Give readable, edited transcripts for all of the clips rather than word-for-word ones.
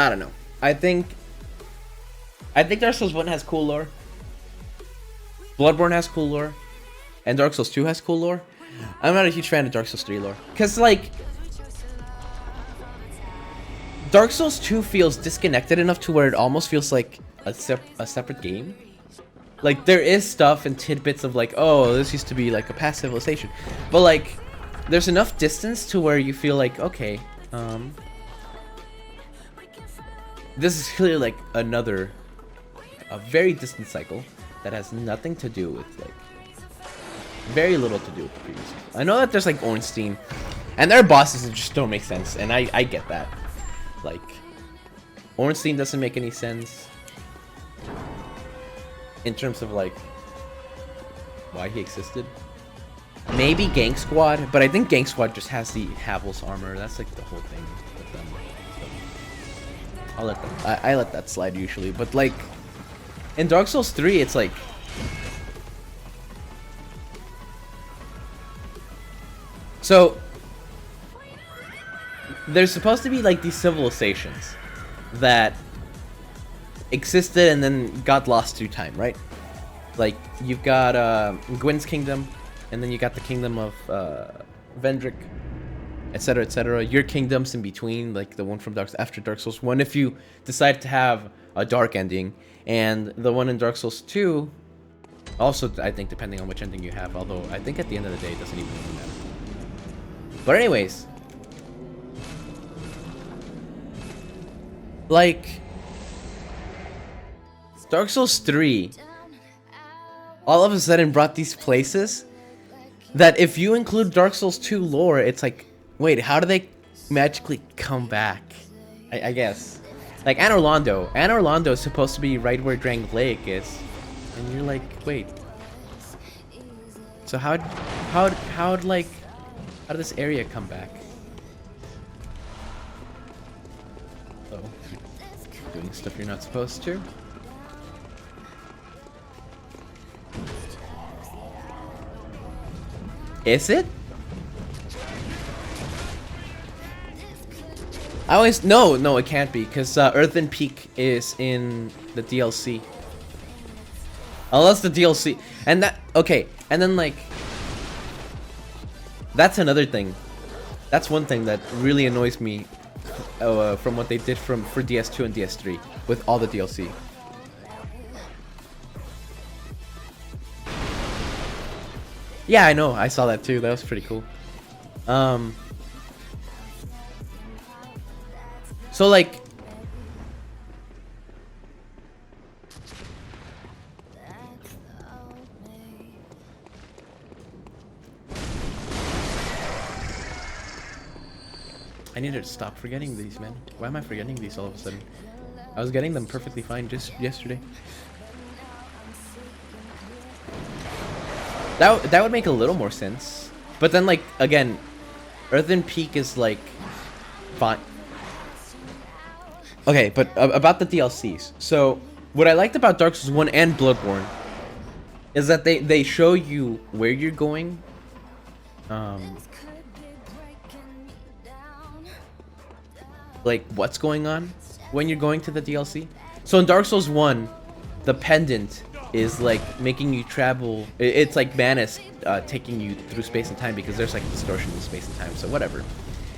I don't know. I think Dark Souls 1 has cool lore. Bloodborne has cool lore. And Dark Souls 2 has cool lore. I'm not a huge fan of Dark Souls 3 lore. Because, like, Dark Souls 2 feels disconnected enough to where it almost feels like a separate game. Like, there is stuff and tidbits of, like, oh, this used to be, like, a past civilization. But, like, there's enough distance to where you feel like, okay, this is clearly, like, a very distant cycle that has nothing to do with, like, very little to do with the previous. I know that there's, like, Ornstein, and there are bosses that just don't make sense, and I get that. Like, Ornstein doesn't make any sense in terms of, like, why he existed. Maybe Gang Squad, but I think Gang Squad just has the Havel's armor. That's, like, the whole thing with them. So, I let that slide usually, but, like, in Dark Souls 3, it's like, so there's supposed to be, like, these civilizations that existed and then got lost through time, right? Like, you've got Gwyn's kingdom, and then you got the kingdom of Vendrick, etc., etc. Your kingdoms in between, like the one from after Dark Souls 1, if you decide to have a dark ending, and the one in Dark Souls 2, also, I think, depending on which ending you have, although I think at the end of the day, it doesn't even really matter. But anyways, like, Dark Souls 3 all of a sudden brought these places that if you include Dark Souls 2 lore, it's like, wait, how do they magically come back? I guess. Like, Anor Londo is supposed to be right where Drang Lake is, and you're like, wait. So how did this area come back? Oh, doing stuff you're not supposed to. Is it? I always no, it can't be, because Earthen Peak is in the DLC. Unless the DLC, and that, okay, and then, like, that's another thing. That's one thing that really annoys me from what they did for DS2 and DS3 with all the DLC. Yeah, I know. I saw that too. That was pretty cool. So, like, I need to stop forgetting these, man. Why am I forgetting these all of a sudden? I was getting them perfectly fine just yesterday. That would make a little more sense. But then, like, again, Earthen Peak is, like, fine. Okay, but about the DLCs. So, what I liked about Dark Souls 1 and Bloodborne is that they show you where you're going. Like, what's going on when you're going to the DLC. So in Dark Souls 1, the pendant is like making you travel. It's like Manus taking you through space and time, because there's like distortion in space and time. So whatever,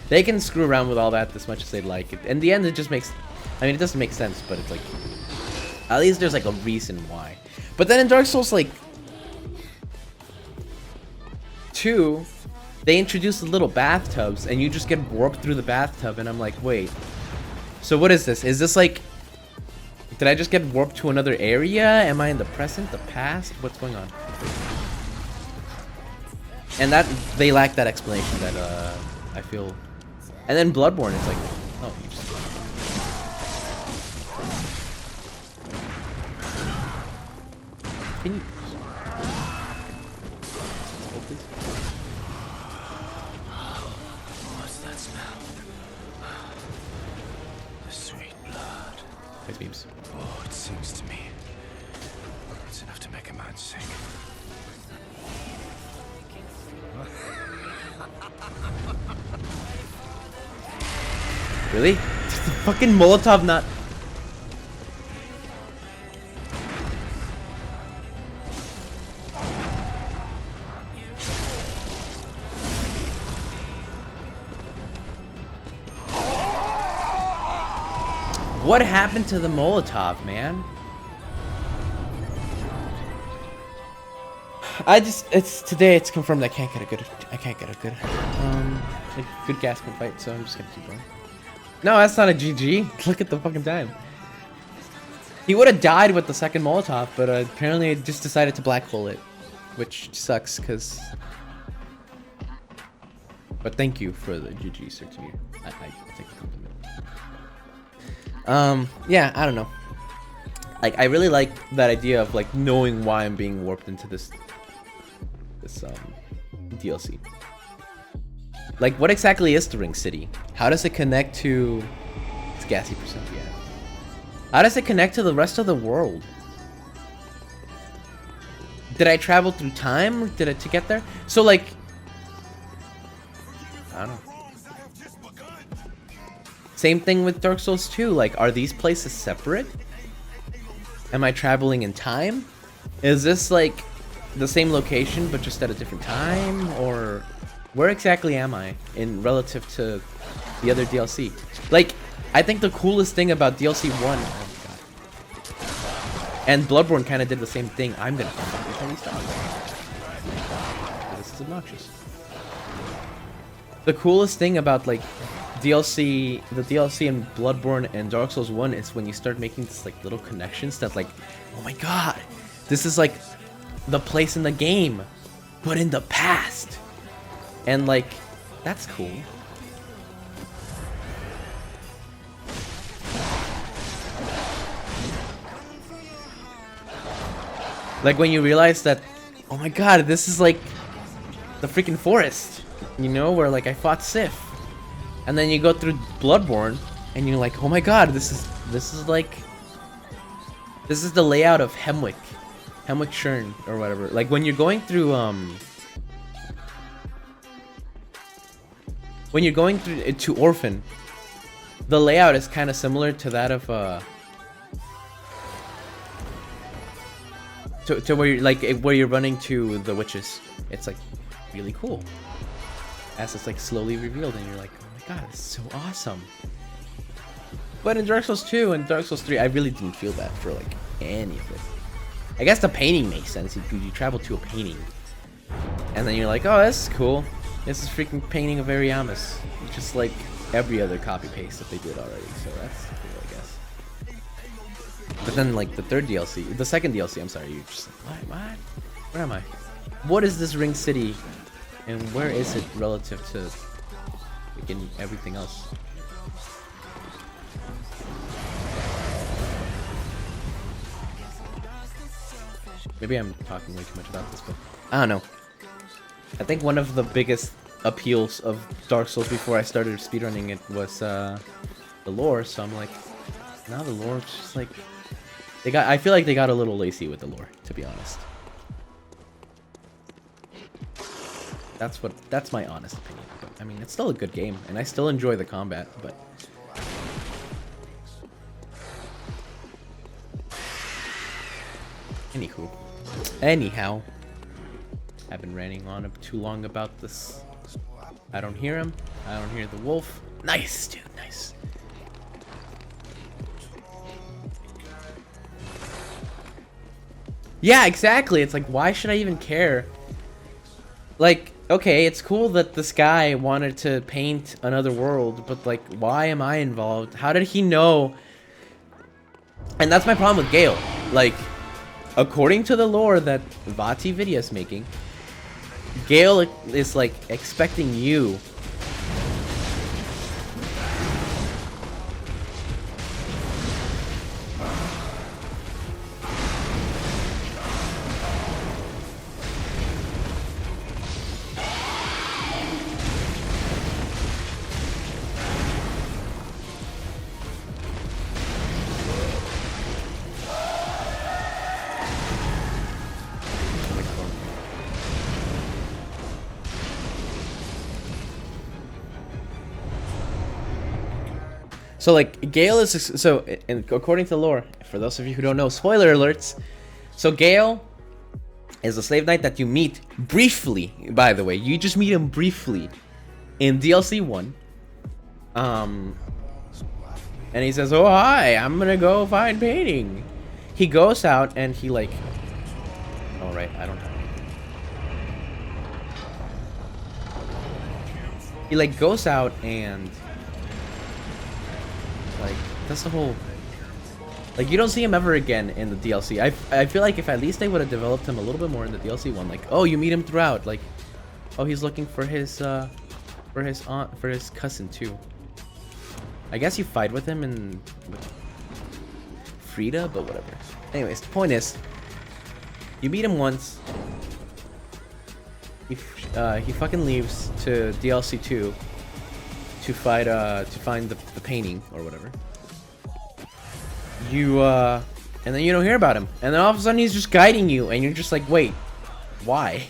they can screw around with all that as much as they'd like. In the end, it just makes, I mean, it doesn't make sense, but it's like, at least there's like a reason why. But then in Dark Souls, like, 2, they introduced the little bathtubs, and you just get warped through the bathtub, and I'm like, wait, so what is this? Is this like, did I just get warped to another area? Am I in the present, the past? What's going on? And that, they lack that explanation that I feel. And then Bloodborne is like, oh, you just... Can you... What's that smell? The sweet blood. Face beams. Oh, it sings to me. It's enough to make a man sing. Really? Fucking Molotov not... What happened to the Molotov, man? It's confirmed I can't get a good Gasman fight, so I'm just gonna keep going. No, that's not a GG. Look at the fucking time. He would have died with the second Molotov, but apparently I just decided to black hole it, which sucks, cause... But thank you for the GG, Sir Tamir. I take the compliment. Yeah, I don't know. Like, I really like that idea of, like, knowing why I'm being warped into this DLC. Like, what exactly is the Ring City? How does it connect to... It's gassy percent, yeah. How does it connect to the rest of the world? Did I travel through time to get there? So, like... I don't know. Same thing with Dark Souls 2. Like, are these places separate? Am I traveling in time? Is this, like, the same location but just at a different time? Or where exactly am I in relative to the other DLC? Like, I think the coolest thing about DLC 1... Oh, God. And Bloodborne kind of did the same thing. I'm gonna fucking stop. This is obnoxious. The coolest thing about, like, the DLC in Bloodborne and Dark Souls 1 is when you start making this, like, little connections that, like, oh my god, this is, like, the place in the game, but in the past. And, like, that's cool. Like, when you realize that, oh my god, this is, like, the freaking forest, you know, where, like, I fought Sif. And then you go through Bloodborne, and you're like, oh my god, this is like... This is the layout of Hemwick. Hemwick Shurn, or whatever. Like, when you're going through, when you're going through to Orphan, the layout is kind of similar to that of, to where you're, like, where you're running to the witches. It's, like, really cool. As it's, like, slowly revealed, and you're like, oh my god, this is so awesome. But in Dark Souls 2 and Dark Souls 3, I really didn't feel that for, like, any of it. I guess the painting makes sense. You travel to a painting, and then you're like, oh, this is cool. This is freaking painting of Ariamis. Just like every other copy-paste that they did already, so that's cool, I guess. But then, like, the second DLC, I'm sorry, you're just like, what? Where am I? What is this Ring City, and where is it relative to, like, in everything else? Maybe I'm talking way too much about this, but I don't know. I think one of the biggest appeals of Dark Souls before I started speedrunning it was the lore, so I'm like, now the lore is just like... I feel like they got a little lazy with the lore, to be honest. That's my honest opinion. But, I mean, it's still a good game, and I still enjoy the combat, but... Anyhow, I've been ranting on too long about this. I don't hear him. I don't hear the wolf. Nice, dude, nice. Yeah, exactly. It's like, why should I even care? Like, okay, it's cool that this guy wanted to paint another world, but, like, why am I involved? How did he know? And that's my problem with Gale. Like, according to the lore that Vati Vidya is making, Gale is, like, expecting you So like Gale is so, and according to lore, for those of you who don't know, spoiler alerts. So Gale is a slave knight that you meet briefly. By the way, you just meet him briefly in DLC 1. And he says, "Oh hi, I'm gonna go find painting." He goes out and he like, oh right, I don't have anything. He like goes out and like that's the whole. Like, you don't see him ever again in the DLC. I feel like if at least they would have developed him a little bit more in the DLC one. Like, oh, you meet him throughout. Like, oh, he's looking for his aunt, for his cousin too. I guess you fight with him in with Frida, but whatever. Anyways, the point is, you meet him once. He fucking leaves to DLC 2 to fight to find the painting or whatever. You and then you don't hear about him, and then all of a sudden he's just guiding you, and you're just like, wait, why?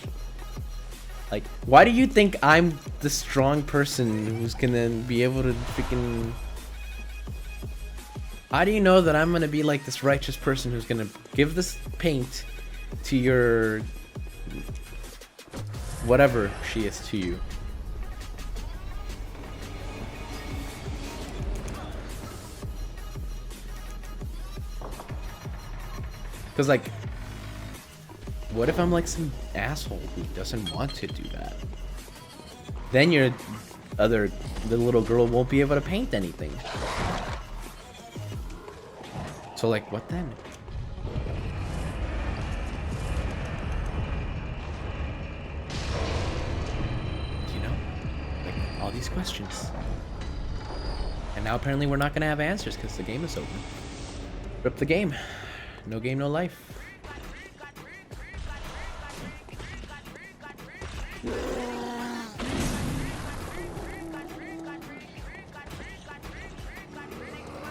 Like, why do you think I'm the strong person who's gonna be able to freaking? How do you know that I'm gonna be like this righteous person who's gonna give this paint to your whatever she is to you? Because, like, what if I'm like some asshole who doesn't want to do that? Then the little girl won't be able to paint anything. So, like, what then? You know? Like, all these questions. And now apparently we're not going to have answers because the game is over. Rip the game. No game, no life.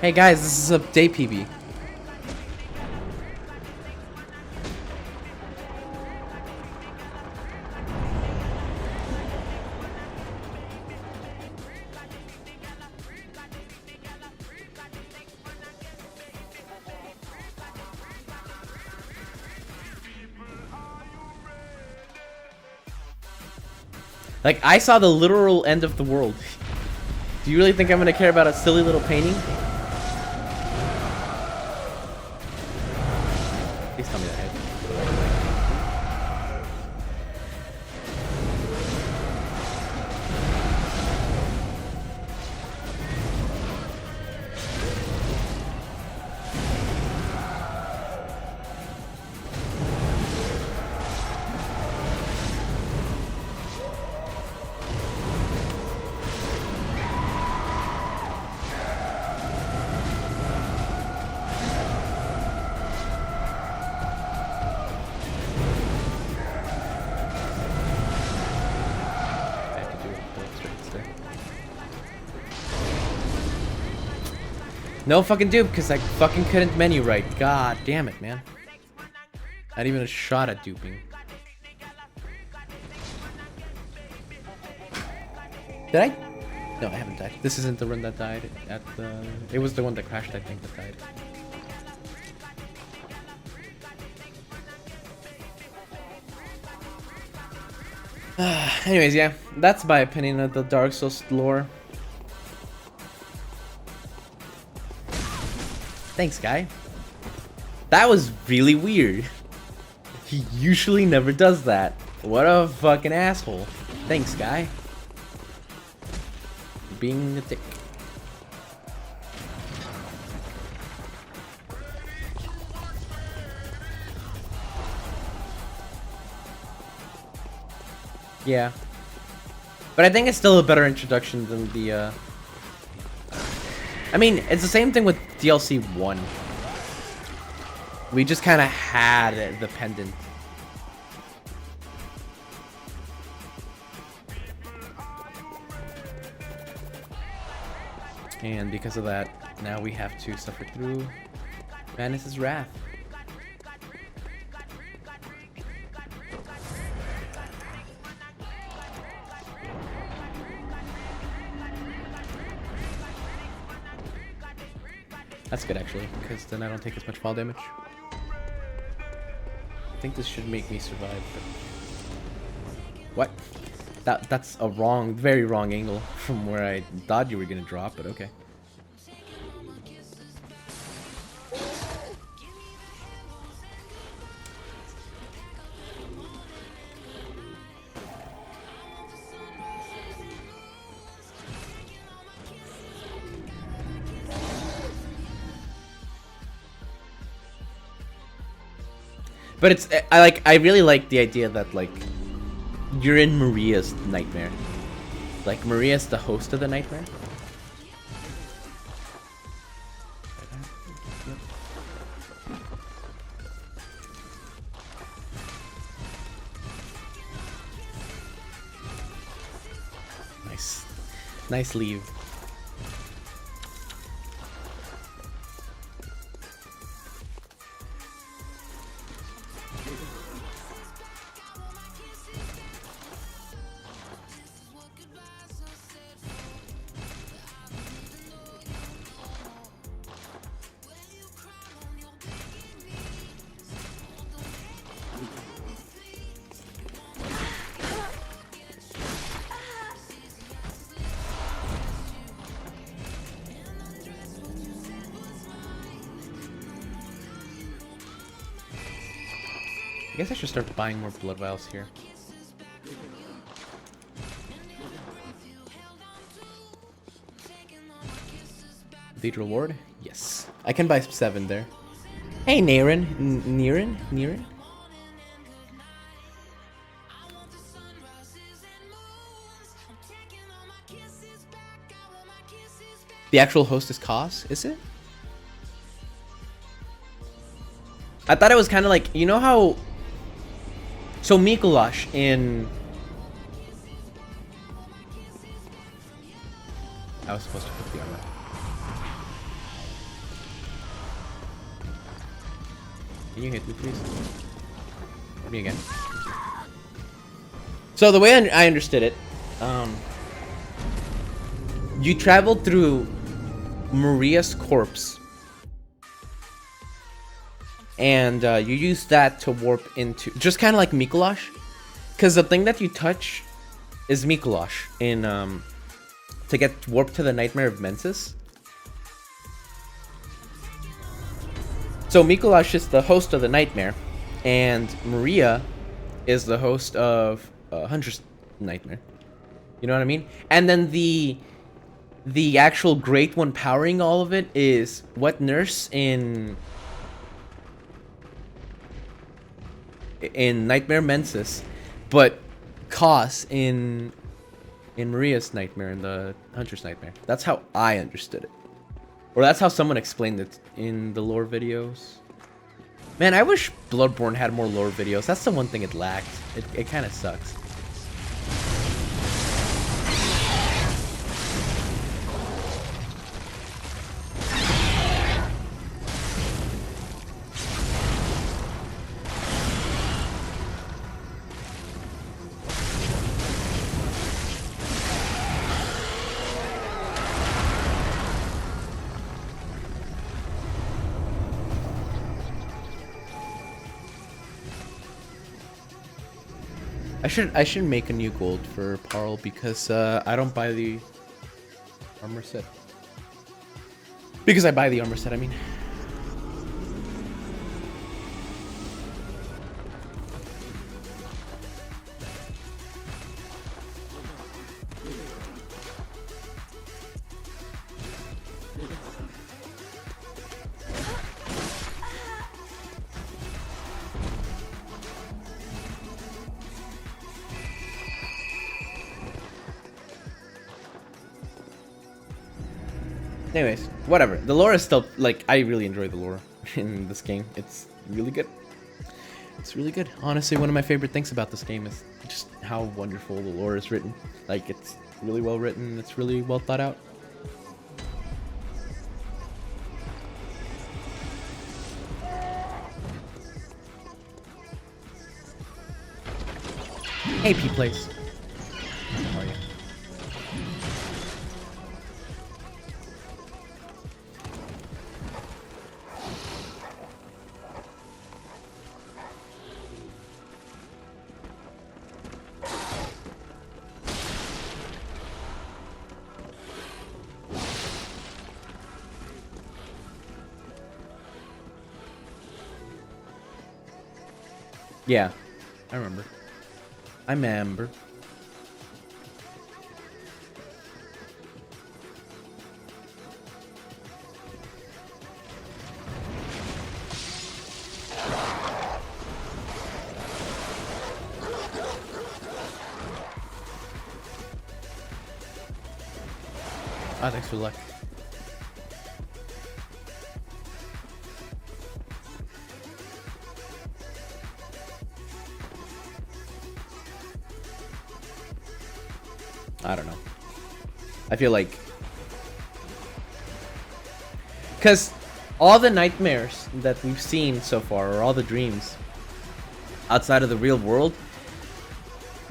Hey guys, this is a day PB. Like, I saw the literal end of the world. Do you really think I'm gonna care about a silly little painting? Please tell me that. No fucking dupe, because I fucking couldn't menu right. God damn it, man. Not even a shot at duping. Did I? No, I haven't died. This isn't the run that died at the... It was the one that crashed, I think, that died. Anyways, yeah. That's my opinion of the Dark Souls lore. Thanks, guy. That was really weird. He usually never does that. What a fucking asshole. Thanks, guy. Being a dick. Yeah. But I think it's still a better introduction than the, I mean, it's the same thing with DLC 1. We just kind of had the pendant. And because of that, now we have to suffer through Manus' wrath. That's good actually, because then I don't take as much fall damage. I think this should make me survive. But... What? That's a wrong, very wrong angle from where I thought you were gonna drop, but okay. But it's I really like the idea that like you're in Maria's nightmare. Like Maria's the host of the nightmare. Nice. Nice leave. I guess I should start buying more blood vials here. Cathedral Ward? Yes. I can buy 7 there. Hey, Naren. Niren? The actual host is Kos, is it? I thought it was kind of like, you know how... So Mikolash in... I was supposed to put the armor. Can you hit me, please? Hit me again. So the way I understood it, you traveled through Maria's corpse, and you use that to warp into, just kind of like Mikolash, because the thing that you touch is Mikolash in to get warped to the Nightmare of Mensis. So Mikolash is the host of the Nightmare, and Maria is the host of Hunter's Nightmare. You know what I mean? And then the actual Great One powering all of it is Wet Nurse in Nightmare Mensis, but Kos in Maria's Nightmare, in the Hunter's Nightmare. That's how I understood it. Or that's how someone explained it in the lore videos. Man, I wish Bloodborne had more lore videos. That's the one thing it lacked. It kind of sucks. I should make a new gold for Parl because I don't buy the armor set. Because I buy the armor set, I mean. Anyways, whatever. The lore is still, like, I really enjoy the lore in this game. It's really good. It's really good. Honestly, one of my favorite things about this game is just how wonderful the lore is written. Like, it's really well written. It's really well thought out. Hey, P-Place. How are you? Yeah, I remember. I remember. Ah, thanks for luck. I don't know. I feel like... Because all the nightmares that we've seen so far, or all the dreams outside of the real world,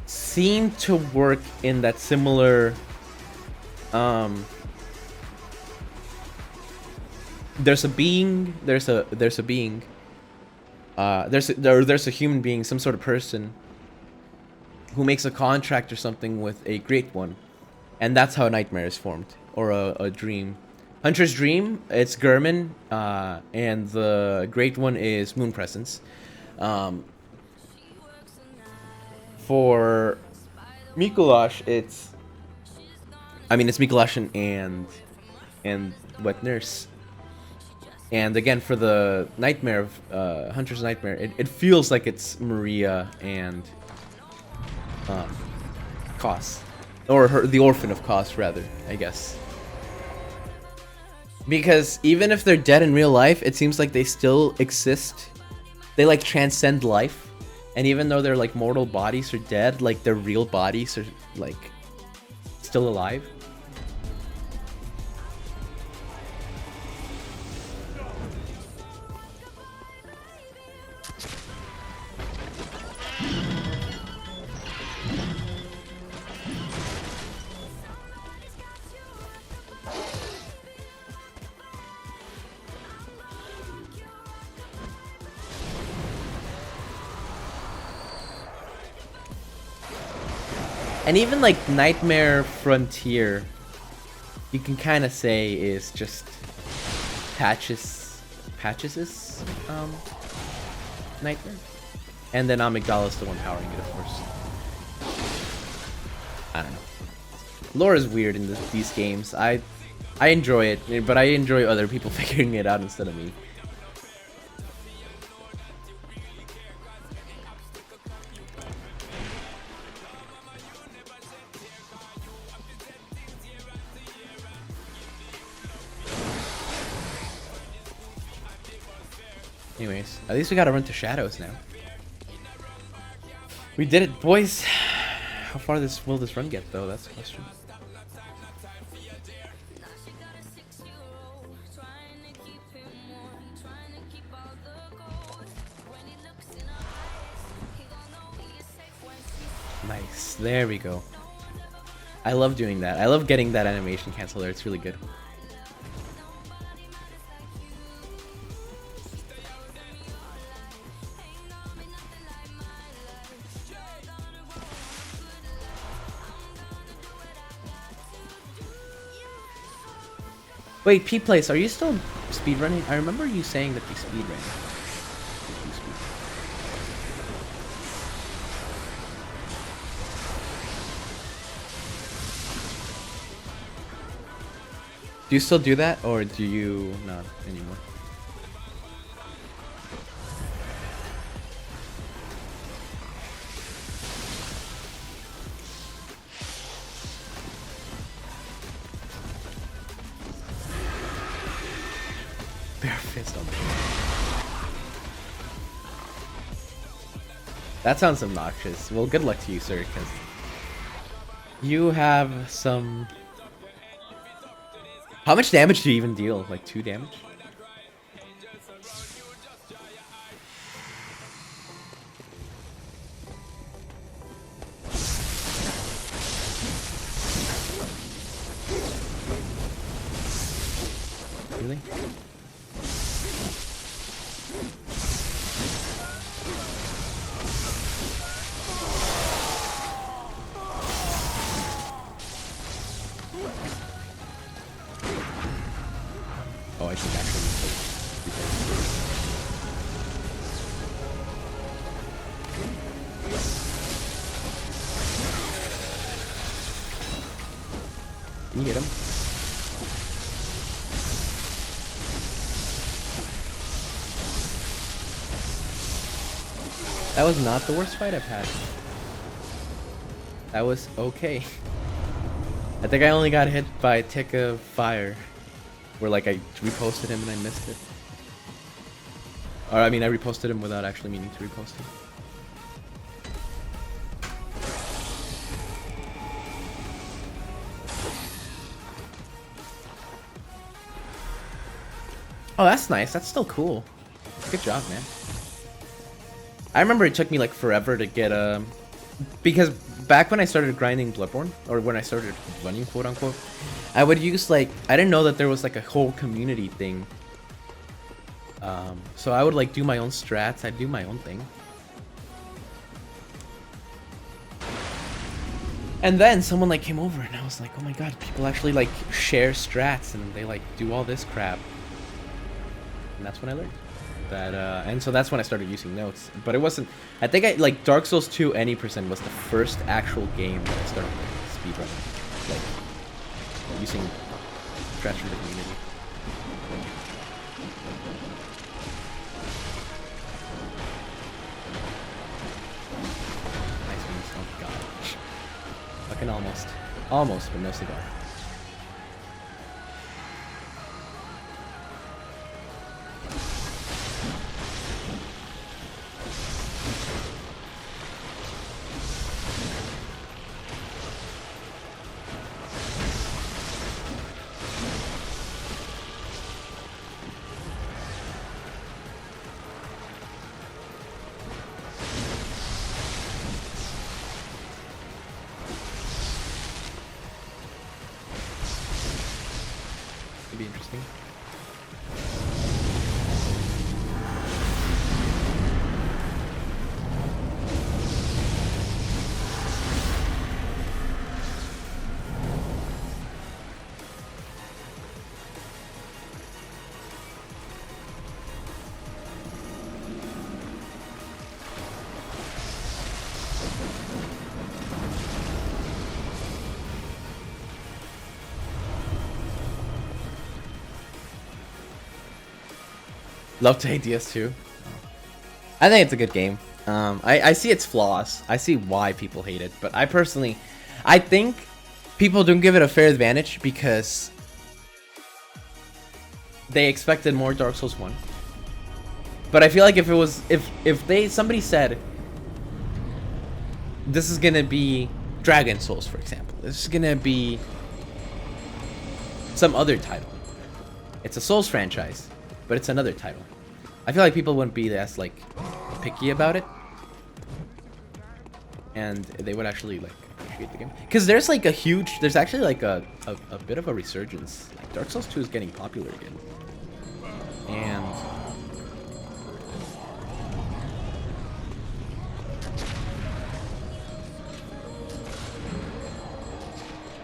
seem to work in that similar... there's a being, there's a being, there's a human being, some sort of person, who makes a contract or something with a great one, and that's how a nightmare is formed, or a dream. Hunter's Dream, it's Gurman, and the great one is Moon Presence. For Mikulash, it's Mikulash and Wet Nurse. And again, for the Nightmare of Hunter's Nightmare, it feels like it's Maria and Kos, or the Orphan of Kos, rather, I guess. Because even if they're dead in real life, it seems like they still exist. They like transcend life, and even though their like mortal bodies are dead, like their real bodies are like still alive. And even like Nightmare Frontier, you can kind of say is just Patches' Nightmare, and then Amygdala's the one powering it, of course. I don't know. Lore is weird in these games. I enjoy it, but I enjoy other people figuring it out instead of me. Anyways, at least we gotta run to Shadows now. We did it, boys. How far will this run get, though? That's the question. Nice. There we go. I love doing that. I love getting that animation canceled there. It's really good. Wait, P-Place, are you still speedrunning? I remember you saying that you speedran. Do you still do that, or do you not anymore? Bare fist on me. That sounds obnoxious. Well, good luck to you, sir, because you have some... How much damage do you even deal? Like 2 damage? Really? Oh, I should actually... You get him. That was not the worst fight I've had. That was okay. I think I only got hit by a tick of fire. Where like I reposted him and I missed it. Or I mean I reposted him without actually meaning to repost him. Oh, that's nice. That's still cool. Good job, man. I remember it took me like forever to get because back when I started grinding Bloodborne, or when I started running, quote unquote, I would use like, I didn't know that there was like a whole community thing. So I would like do my own strats. I'd do my own thing. And then someone like came over and I was like, oh my god, people actually like share strats and they like do all this crap. And that's when I learned that, and so that's when I started using notes. But it wasn't, I think I, like Dark Souls 2 Any Percent was the first actual game that I started speedrunning. Like, using strats from the community. Nice ones, oh god. Fucking almost, but no cigar. It'd be interesting. Love to hate DS2. I think it's a good game. I see its flaws. I see why people hate it, but I personally, I think people don't give it a fair advantage because they expected more Dark Souls 1. But I feel like if it was, if somebody said this is gonna be Dragon Souls, for example, this is gonna be some other title. It's a Souls franchise, but it's another title. I feel like people wouldn't be as like picky about it, and they would actually like appreciate the game. Because there's like there's actually like a bit of a resurgence. Like Dark Souls 2 is getting popular again, and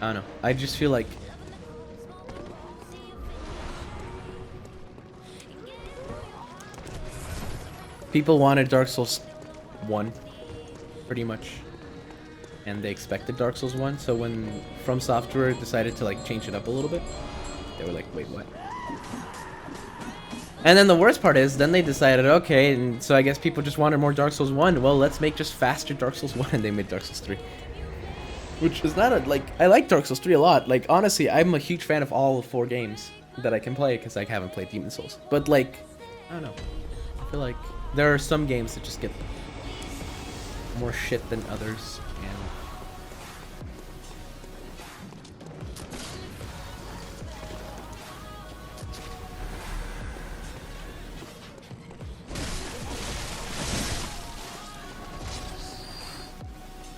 I don't know. I just feel like people wanted Dark Souls 1, pretty much, and they expected Dark Souls 1. So when From Software decided to like change it up a little bit, they were like, "Wait, what?" And then the worst part is, then they decided, okay, and so I guess people just wanted more Dark Souls 1. Well, let's make just faster Dark Souls 1, and they made Dark Souls 3, which is not a like. I like Dark Souls 3 a lot. Like honestly, I'm a huge fan of all 4 games that I can play because I haven't played Demon Souls. But like, I don't know. I feel like there are some games that just get more shit than others, and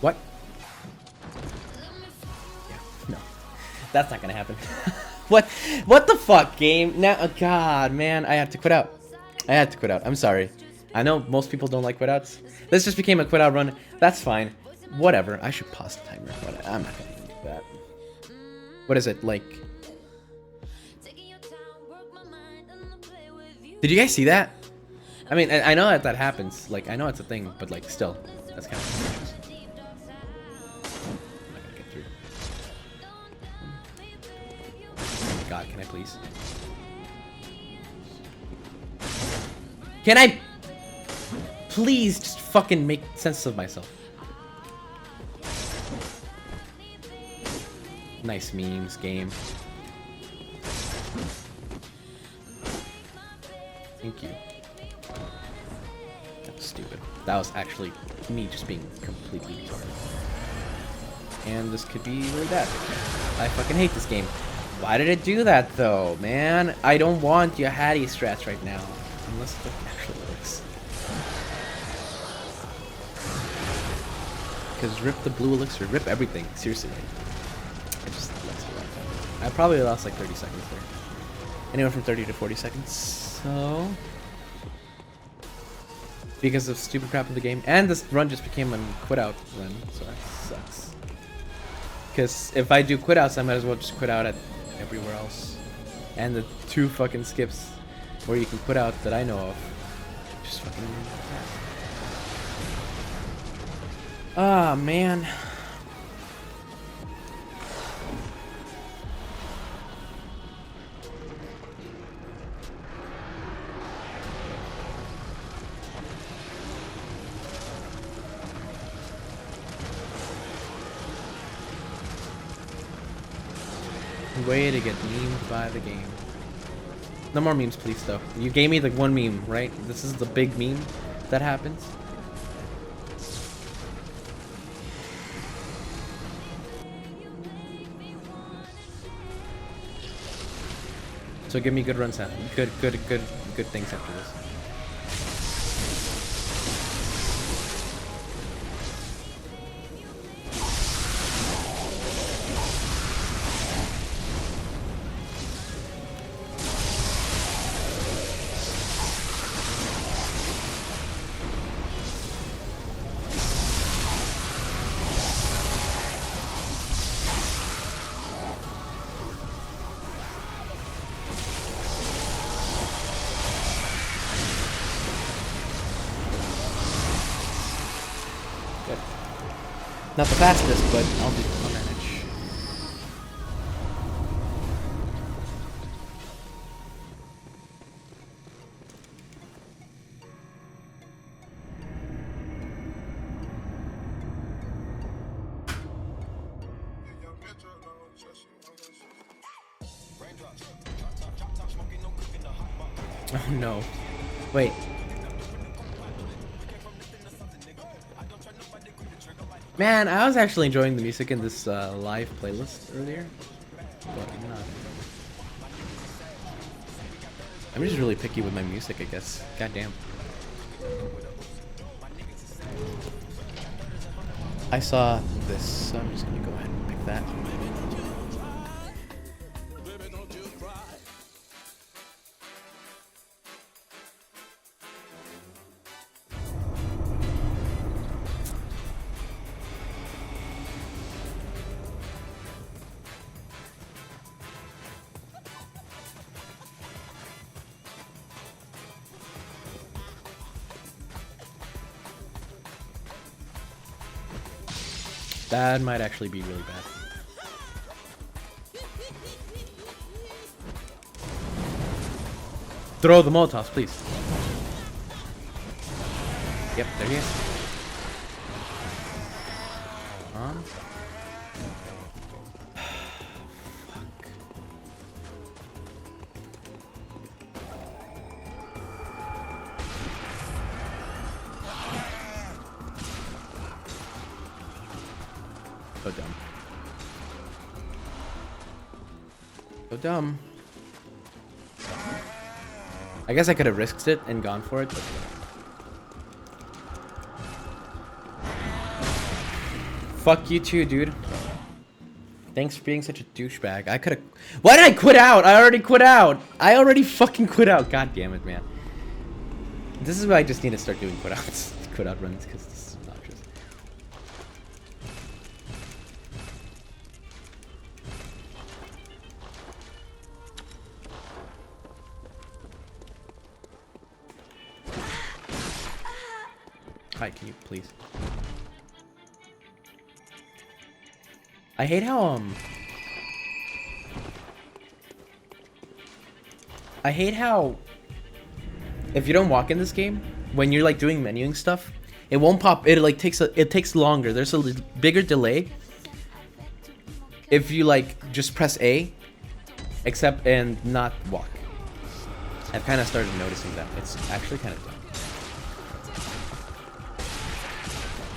what? Yeah, no, that's not gonna happen. What the fuck, game? Now, oh god, man, I had to quit out. I had to quit out. I'm sorry. I know most people don't like quit outs. This just became a quit out run. That's fine. Whatever. I should pause the timer. I'm not gonna do that. What is it like? Did you guys see that? I mean, I know that happens. Like, I know it's a thing, but like, still, that's kind of suspicious. I'm not gonna get through. I please? Can I please just fucking make sense of myself? Nice memes, game. Thank you. That was stupid. That was actually me just being completely retarded. And this could be really bad. I fucking hate this game. Why did it do that though, man? I don't want your Hattie strats right now. Unless it actually works. Because rip the blue elixir, rip everything. Seriously. I just lost it like that. I probably lost like 30 seconds there. Anywhere from 30 to 40 seconds. So... because of stupid crap in the game. And this run just became a quit out run. So that sucks. Because if I do quit outs, I might as well just quit out at everywhere else. And the 2 fucking skips where you can quit out that I know of. Just fucking... ah, man. Way to get memed by the game. No more memes, please, though. You gave me the one meme, right? This is the big meme that happens. So give me good runs after. Good things after this. Not the fastest, but I'll manage. Oh no. Wait. Man, I was actually enjoying the music in this live playlist earlier, but I'm not. I'm just really picky with my music, I guess. Goddamn. I saw this, so I'm just gonna go ahead and pick that. That might actually be really bad. Throw the Molotovs, please. Yep, there he is. So dumb. So dumb. I guess I could have risked it and gone for it, but... fuck you too, dude. Thanks for being such a douchebag. I could've... why did I quit out? I already quit out! I already fucking quit out! God damn it, man. This is why I just need to start doing quit outs. Quit out runs, because this is obnoxious. Hi, can you please? I hate how I hate how if you don't walk in this game, when you're like doing menuing stuff, it won't pop. It like takes longer. There's a bigger delay if you like just press A, except and not walk. I've kind of started noticing that. It's actually kind of dumb.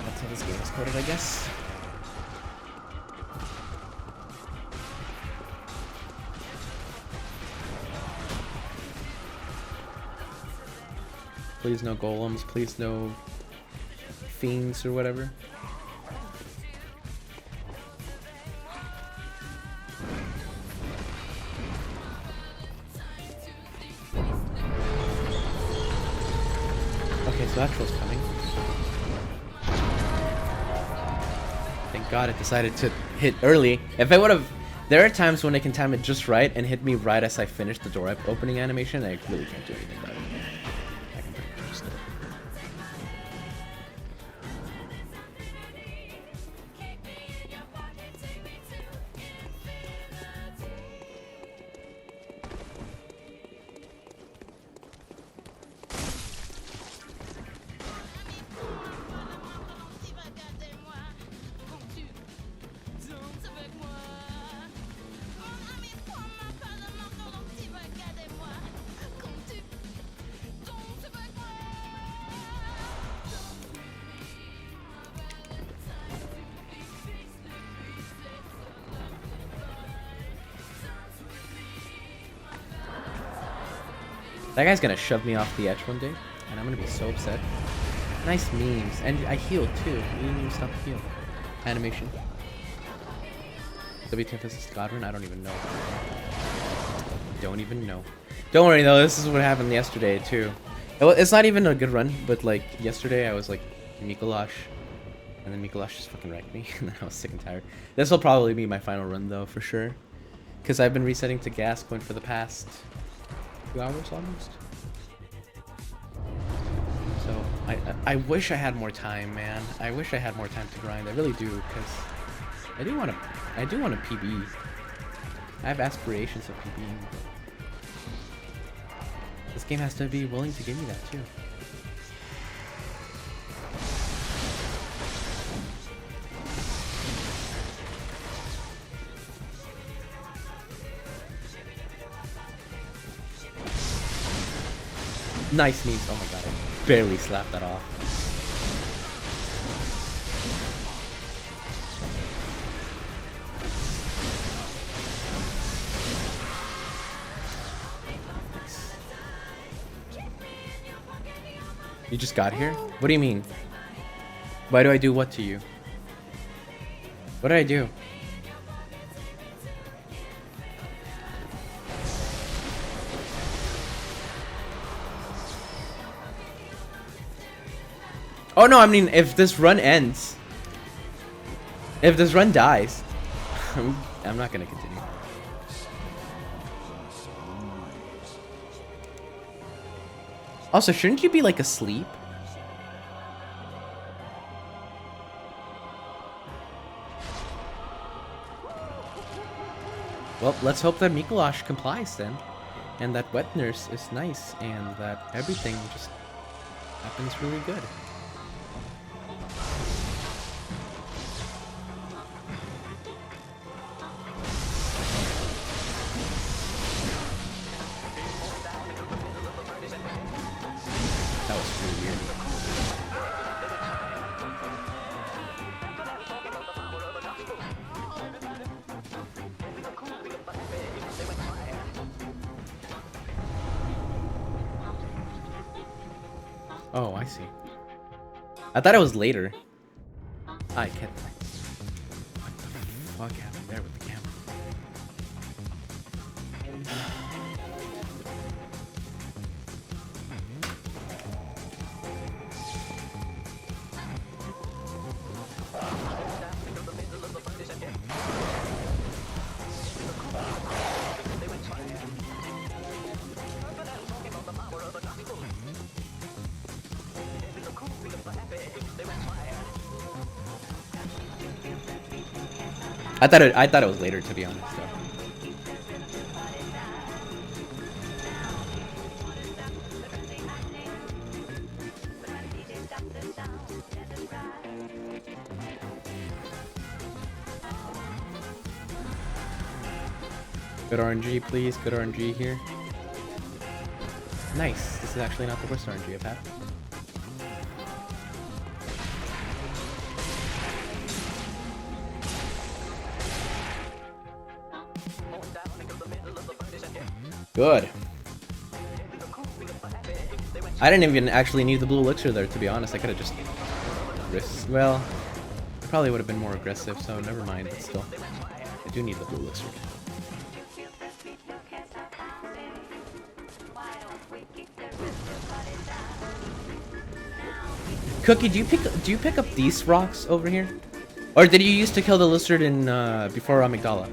That's how this game is coded, I guess. Please no golems, please no fiends or whatever. Okay, so that troll's coming. Thank God it decided to hit early. If I would have... There are times when I can time it just right and hit me right as I finish the door opening animation, and I really can't do anything about it. I can pretty much just... That guy's gonna shove me off the edge one day, and I'm gonna be so upset. Nice memes, and I healed too. You didn't even stop the heal. Animation. WTF is Godrun? I don't even know. Don't even know. Don't worry though, this is what happened yesterday too. It's not even a good run, but like yesterday I was like Mikolash, and then Mikolash just fucking wrecked me, and then I was sick and tired. This will probably be my final run though, for sure. Because I've been resetting to gas point for the past 2 hours almost. So I wish I had more time, man. I wish I had more time to grind. I really do, because I do want to PB. I have aspirations of PBing. This game has to be willing to give me that too. Nice memes. Oh my god, I barely slapped that off. You just got here? What do you mean? Why do I do what to you? What did I do? Oh no, I mean, if this run ends, if this run dies, I'm not gonna continue. Also, shouldn't you be like asleep? Well, let's hope that Mikolash complies then, and that Wet Nurse is nice, and that everything just happens really good. That was really weird. Oh, I see. I thought it was later. I can't. What the fuck happened there with the camera? I thought it was later, to be honest. Though. Good RNG, please. Good RNG here. Nice. This is actually not the worst RNG I've had. Good. I didn't even actually need the blue elixir there, to be honest. I could have just risked. Well, it probably would have been more aggressive, so never mind, but still. I do need the blue elixir. Cookie, do you pick up these rocks over here? Or did you used to kill the lizard in before Amygdala?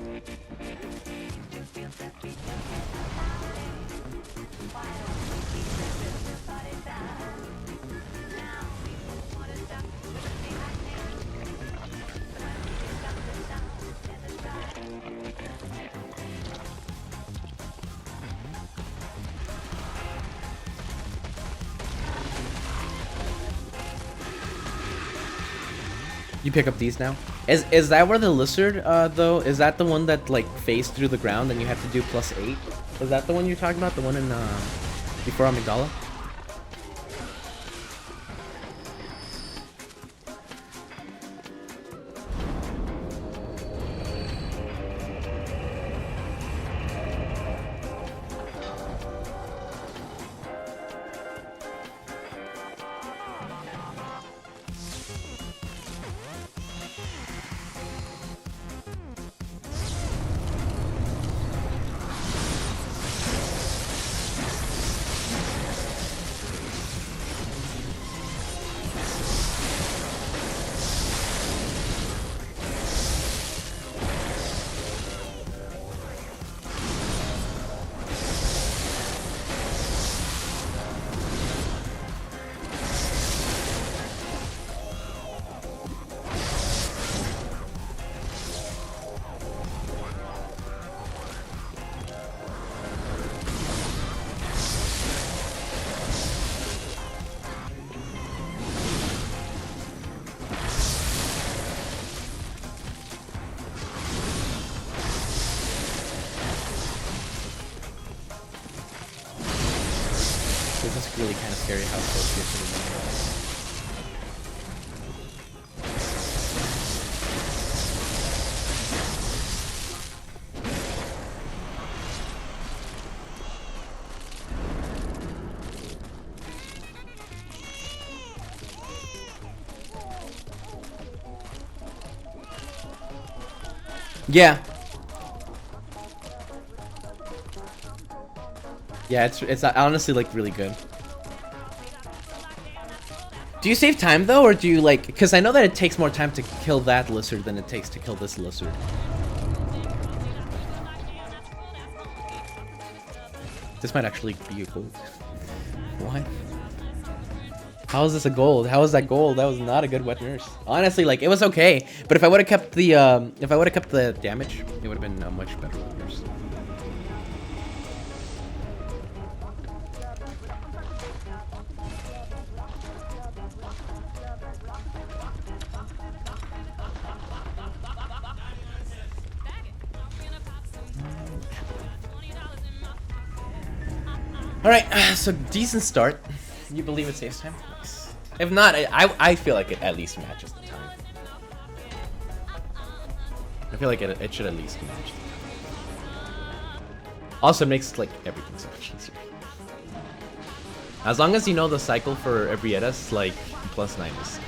You pick up these now? Is that where the lizard, though? Is that the one that, like, phased through the ground and you have to do +8? Is that the one you're talking about? The one in, before Amygdala? This is really kind of scary how close you are to the window. Yeah. Yeah, it's honestly like really good. Do you save time though, or do you like? Because I know that it takes more time to kill that lizard than it takes to kill this lizard. This might actually be a gold. What? How is this a gold? How is that gold? That was not a good wet nurse. Honestly, like it was okay, but if I would have kept the damage, it would have been a much better wet nurse. Alright, so decent start. You believe it saves time? Nice. If not, I feel like it at least matches the time. I feel like it should at least match the time. Also makes like everything so much easier. As long as you know the cycle for every Edis, like +9 is.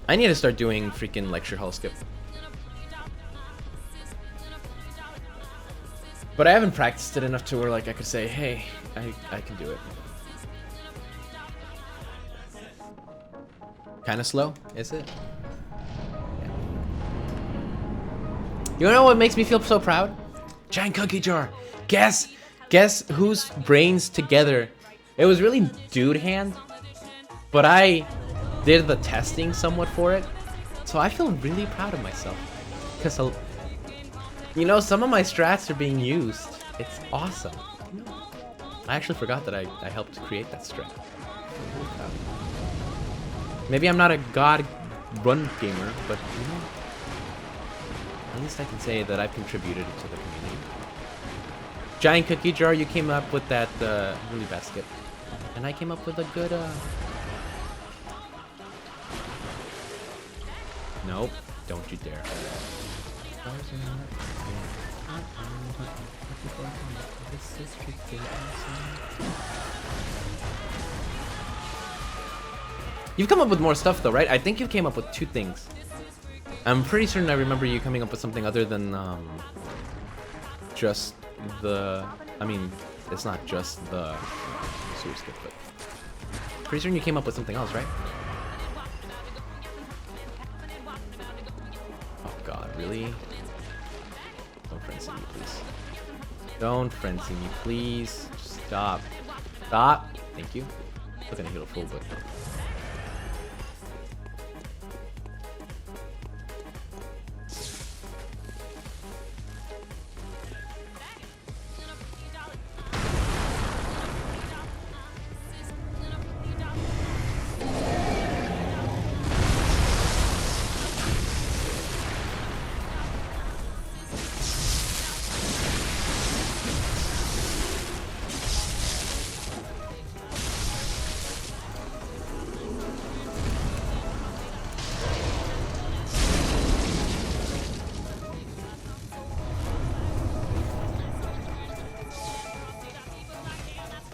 I need to start doing freaking lecture hall skip. But I haven't practiced it enough to where like I could say, hey, I can do it. Kinda slow, is it? Yeah. You know what makes me feel so proud? Giant cookie jar. Guess whose brains together. It was really dude hand, but I did the testing somewhat for it, So I feel really proud of myself. Because, you know, some of my strats are being used. It's awesome. I actually forgot that I helped create that strat. Maybe I'm not a god run gamer, but you know, at least I can say that I've contributed to the community. Giant cookie jar, you came up with that really bad skip. And I came up with a good Nope, don't you dare. You've come up with more stuff though, right? I think you came up with 2 things. I'm pretty certain I remember you coming up with something other than just the, I mean, it's not just the sewer skip, but pretty certain you came up with something else, right? Oh god, really? Don't frenzy me, please. Don't frenzy me, please. Just stop. Stop. Thank you. I'm gonna heal a full, but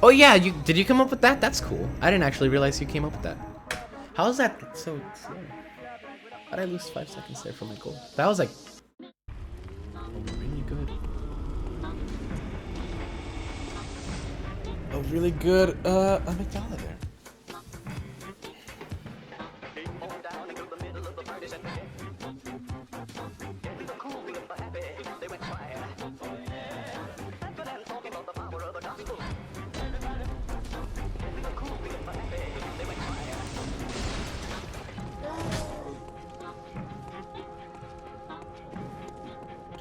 oh yeah, did you come up with that? That's cool. I didn't actually realize you came up with that. How is that so slow? How'd I lose 5 seconds there for my goal? That was like really good. Oh, really good amygdala there.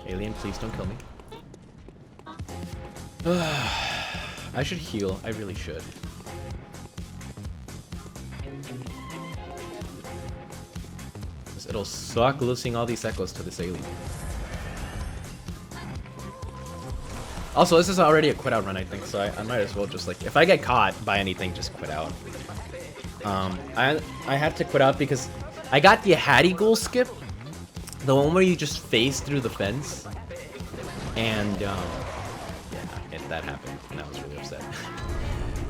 Alien, please don't kill me. I should heal. I really should. It'll suck losing all these echoes to this alien. Also, this is already a quit out run, I think, so I might as well just, like, if I get caught by anything, just quit out. I had to quit out because I got the Hattie goal skip. The one where you just phase through the fence. And, yeah, that happened, and I was really upset.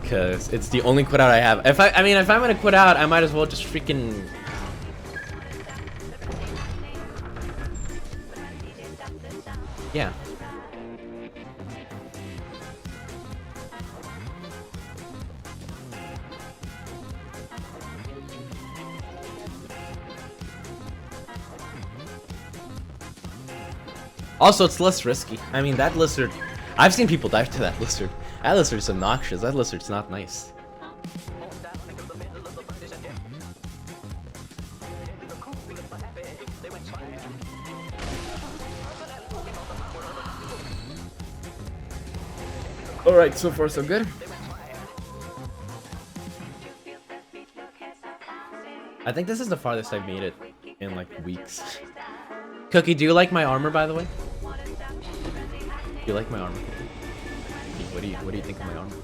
Because it's the only quit out I have. If I'm gonna quit out, I might as well just freaking... Yeah. Also, it's less risky. I mean, that lizard... I've seen people dive to that lizard. That lizard's obnoxious. That lizard's not nice. Alright, so far so good. I think this is the farthest I've made it in, like, weeks. Cookie, do you like my armor, by the way? Do you like my armor? What do you think of my armor?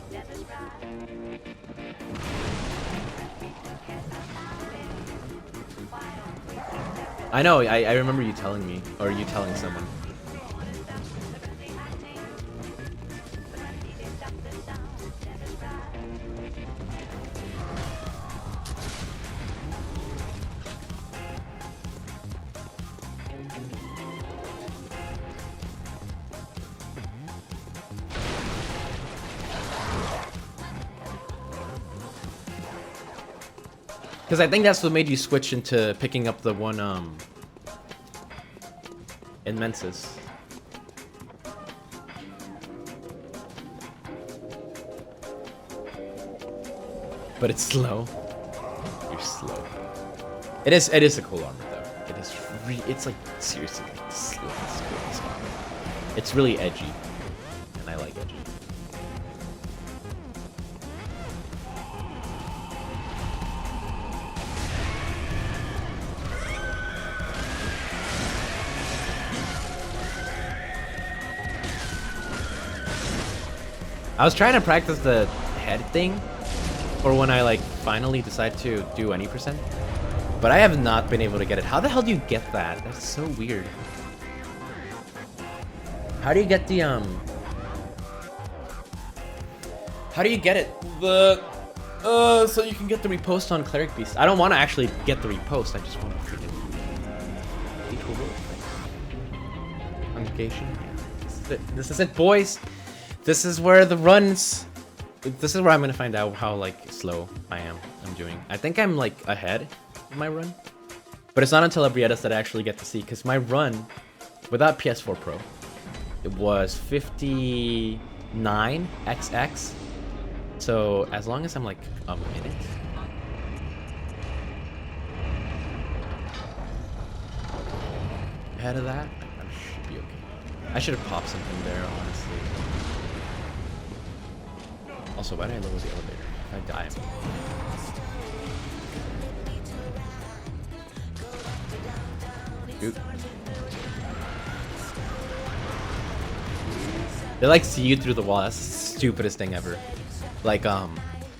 I know, I remember you telling me, or you telling someone. Because I think that's what made you switch into picking up the one, Immensus. But it's slow. You're slow. It is a cool armor, though. It is it's like seriously like slow. It's really edgy, and I like edgy. I was trying to practice the head thing for when I like finally decide to do any percent, but I have not been able to get it. How the hell do you get that? That's so weird. How do you get the How do you get it? So you can get the repost on Cleric Beast. I don't want to actually get the repost. I just want to freaking congregation. This is it, boys. This is where the runs. This is where I'm gonna find out how like slow I'm doing. I think I'm like ahead of my run, but it's not until Abrietas that I actually get to see. Because my run without PS4 Pro, it was 59 XX. So as long as I'm like a minute. Ahead of that, I should be okay. I should have popped something there, honestly. Also, why did I lower the elevator? If I die, Oop. They like see you through the wall. That's the stupidest thing ever. Like, so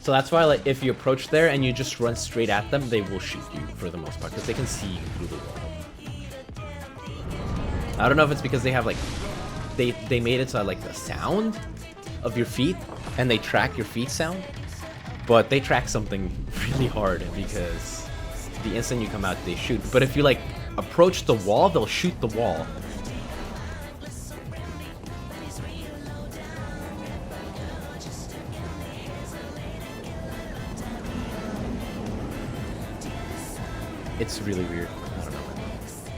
that's why, like, if you approach there and you just run straight at them, they will shoot you for the most part because they can see you through the wall. I don't know if it's because they have like, they made it so like the sound of your feet and they track your feet sound, but they track something really hard because the instant you come out, they shoot. But if you like approach the wall, they'll shoot the wall. It's really weird. I don't know.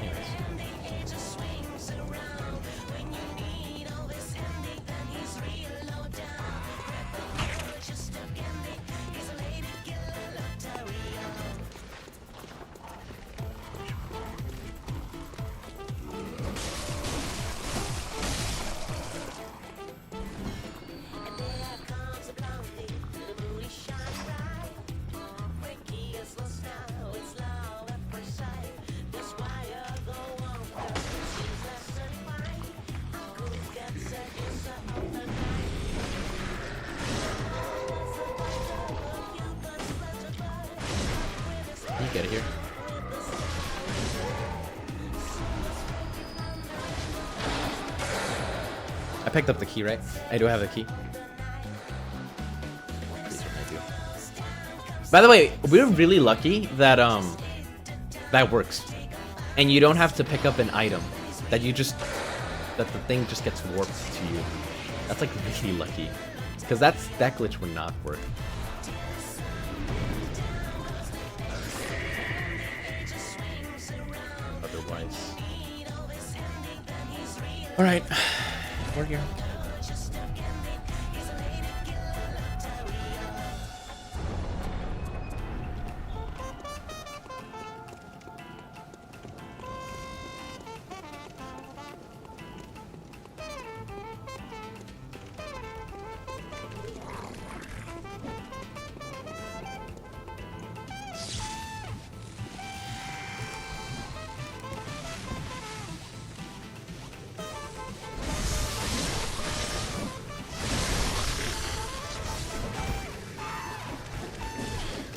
Anyways. Get it here. I picked up the key, right? I do have the key. By the way, we're really lucky that that works, and you don't have to pick up an item. That the thing just gets warped to you. That's like really lucky, because that glitch would not work. All right, we're here.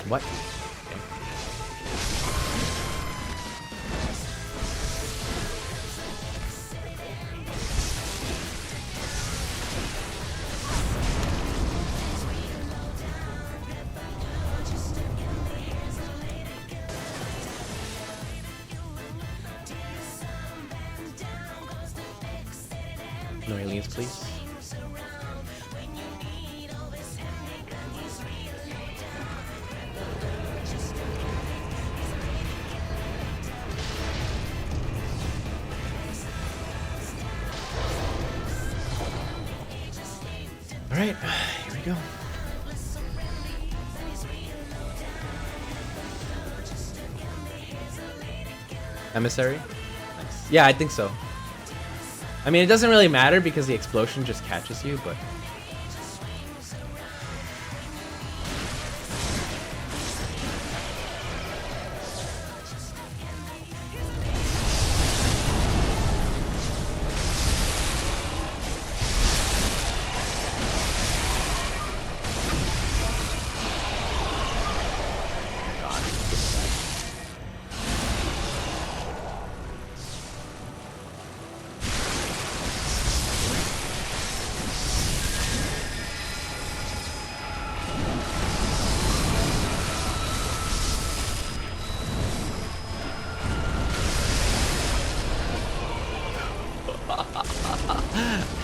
What? No aliens, please. All right, here we go. Emissary? Nice. Yeah, I think so. I mean, it doesn't really matter because the explosion just catches you, but...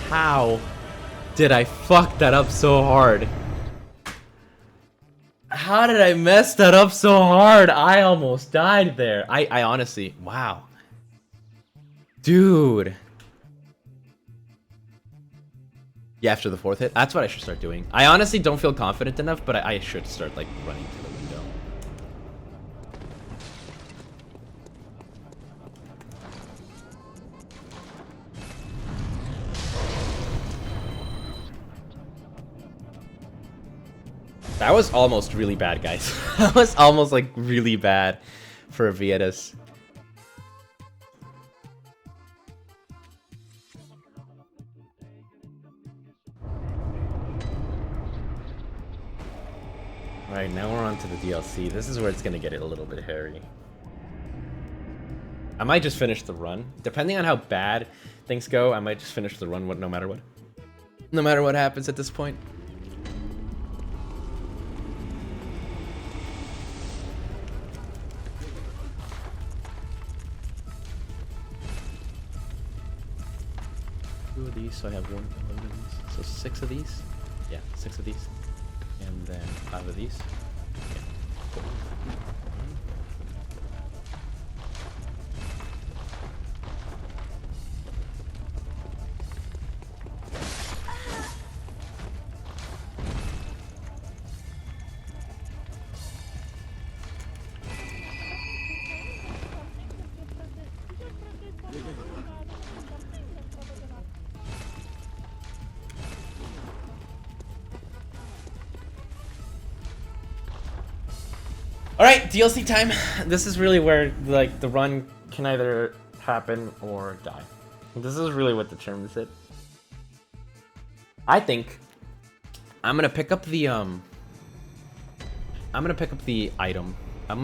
How did I fuck that up so hard? How did I mess that up so hard? I almost died there. I honestly, wow. Dude. Yeah, after the 4th hit. That's what I should start doing. I honestly don't feel confident enough, but I should start, like, running to the window. That was almost really bad, guys. That was almost, like, really bad for Vietas. Alright, now we're on to the DLC. This is where it's gonna get a little bit hairy. I might just finish the run. Depending on how bad things go, I might just finish the run no matter what. No matter what happens at this point. Of these, so I have 1 of these. So 6 of these? Yeah, 6 of these. And then 5 of these. Yeah, cool. Alright, DLC time. This is really where, like, the run can either happen or die. This is really what determines it. I think I'm gonna pick up the item. I'm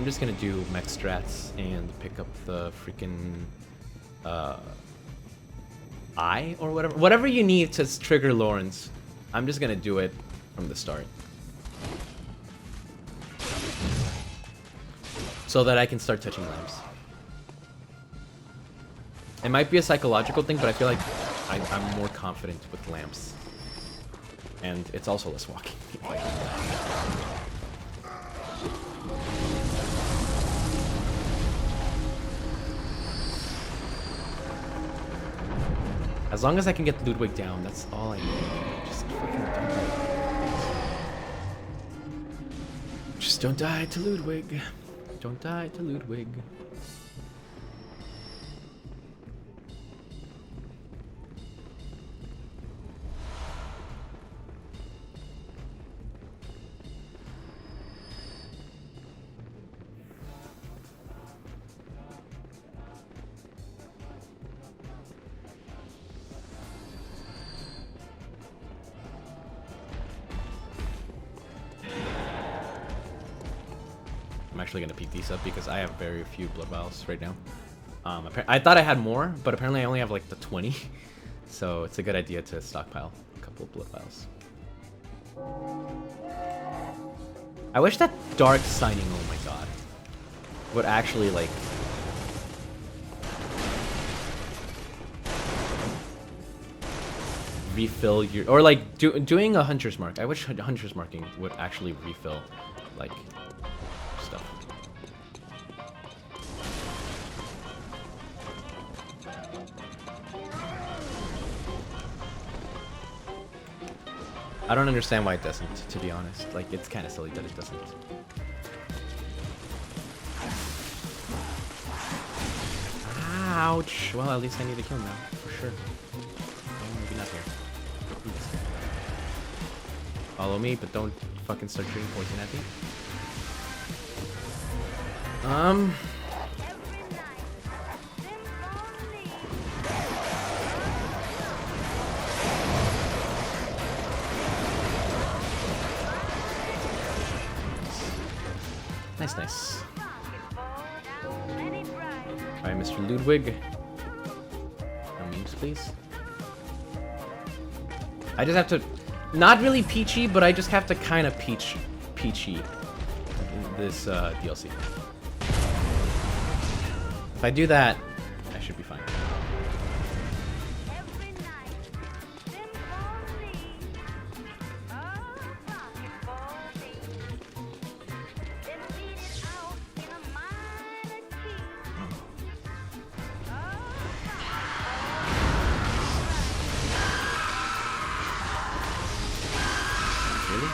just gonna do mech strats and pick up the freaking eye or whatever you need to trigger Lawrence. I'm just gonna do it from the start, so that I can start touching lamps. It might be a psychological thing, but I feel like I'm more confident with lamps. And it's also less walking. As long as I can get Ludwig down, that's all I need. Just fucking don't die. Just don't die to Ludwig. Don't die to Ludwig. I'm actually gonna peek these up because I have very few blood vials right now. I thought I had more, but apparently I only have like the 20. So it's a good idea to stockpile a couple of blood vials. I wish that dark signing, oh my god, would actually like refill your, or like doing a hunter's mark. I wish hunter's marking would actually refill like stuff. I don't understand why it doesn't, to be honest. Like, it's kind of silly that it doesn't. Ouch. Well, at least I need to kill him now, for sure. Oh, maybe not here. Follow me, but don't fucking start shooting poison at me. Nice, nice. Alright, Mr. Ludwig. No memes, please. I just have to... Not really peachy, but I just have to kind of peachy this DLC. If I do that, I should be fine. Really?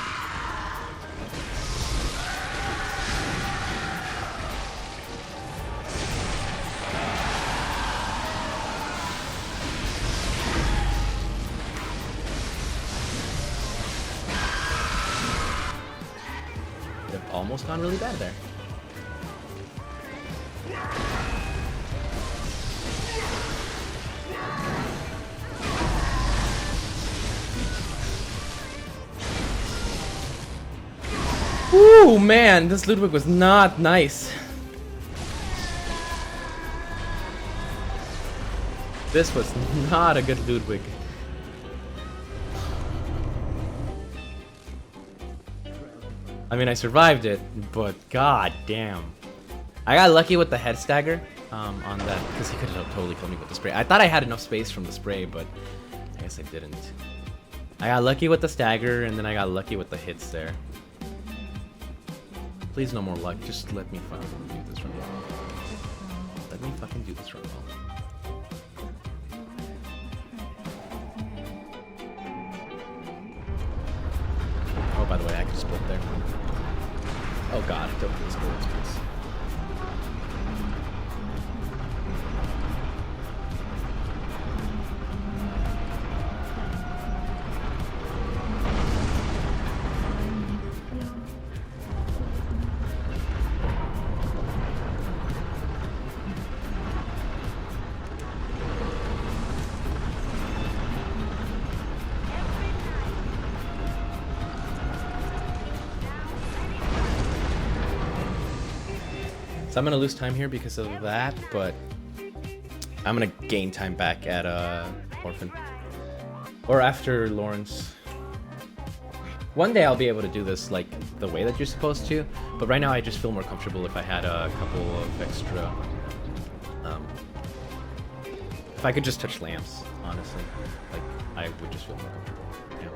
They've almost gone really bad there. Ooh, man, this Ludwig was not nice. This was not a good Ludwig. I mean, I survived it, but god damn. I got lucky with the head stagger on that, because he could have totally killed me with the spray. I thought I had enough space from the spray, but I guess I didn't. I got lucky with the stagger, and then I got lucky with the hits there. Please, no more luck. Just let me fucking do this run well. Let me fucking do this run well. Oh, by the way, I can split there. Oh god, don't do this, please. So I'm gonna lose time here because of that, but I'm gonna gain time back at Orphan. Or after Lawrence. One day I'll be able to do this like the way that you're supposed to, but right now I just feel more comfortable if I had a couple of extra... if I could just touch lamps, honestly. Like, I would just feel more comfortable. Yeah.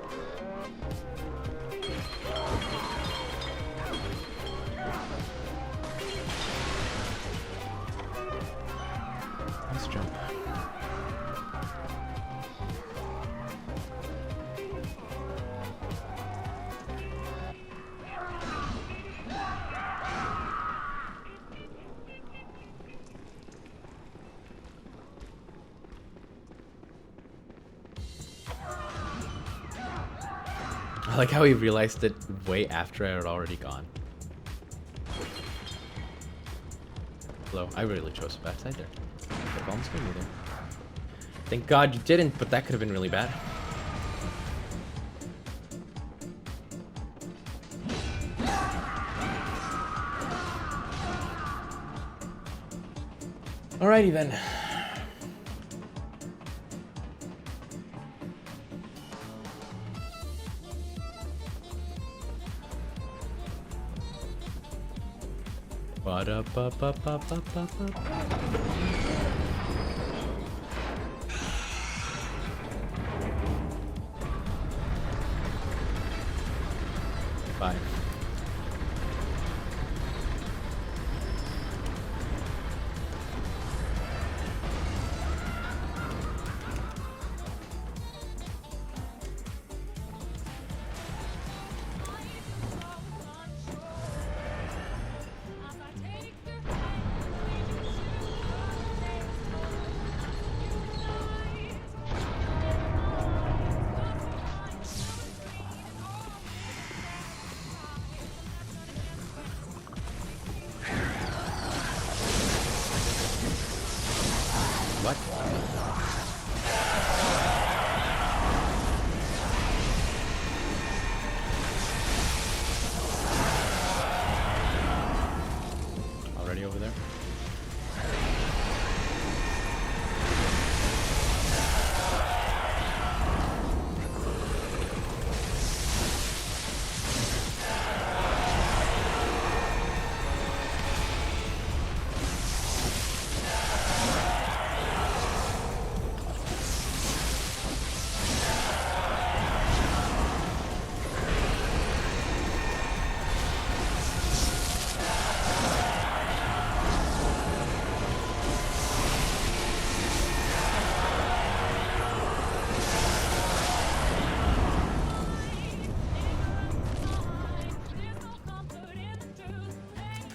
Let's jump. I like how he realized it way after I had already gone. Hello, I really chose a bad side there. Could've almost killed me there. Thank God you didn't, but that could have been really bad. Alrighty then. Bye.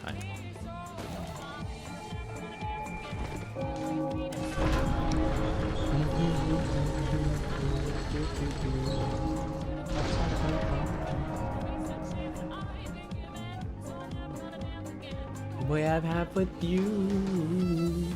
time. Boy, I've had with you.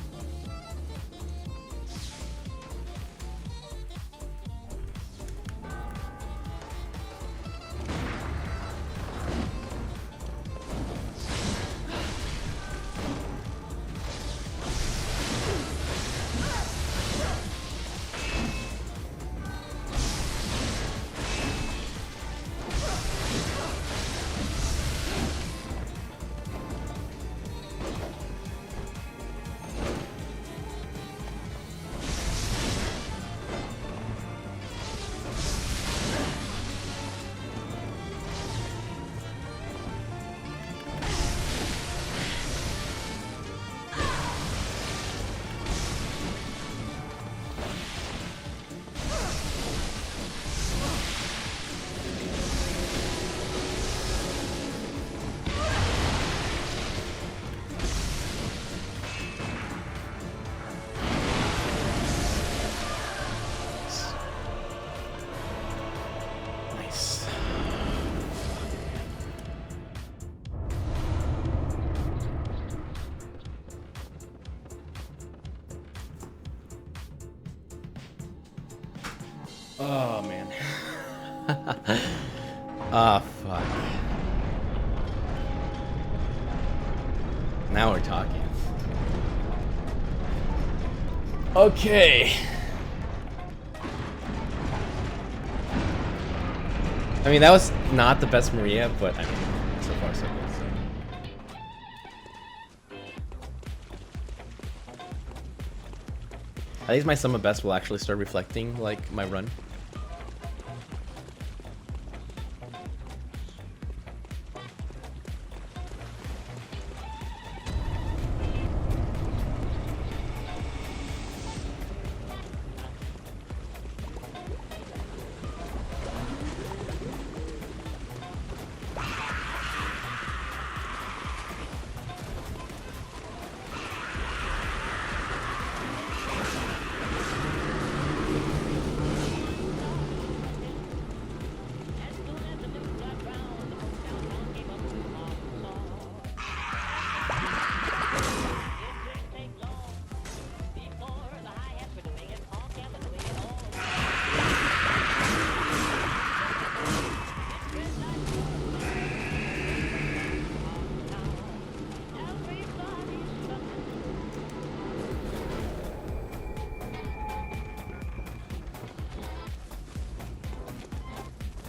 Oh man. Ah, fuck. Now we're talking. Okay. I mean, that was not the best Maria, but I mean, so far so good. So. At least my sum of best will actually start reflecting, like, my run.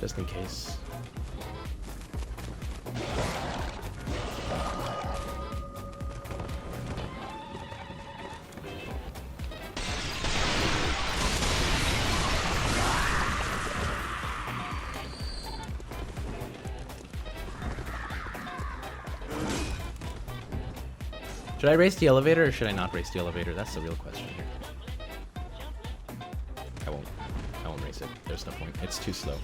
Just in case. Should I race the elevator or should I not race the elevator? That's the real question here. I won't race it. There's no point. It's too slow.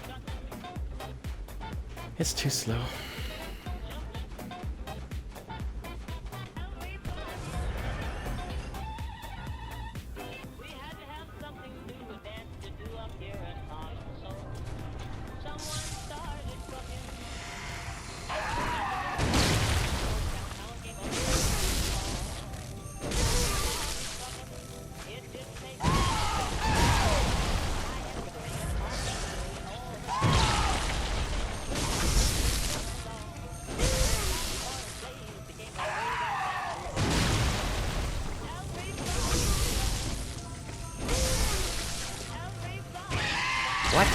It's too slow. What?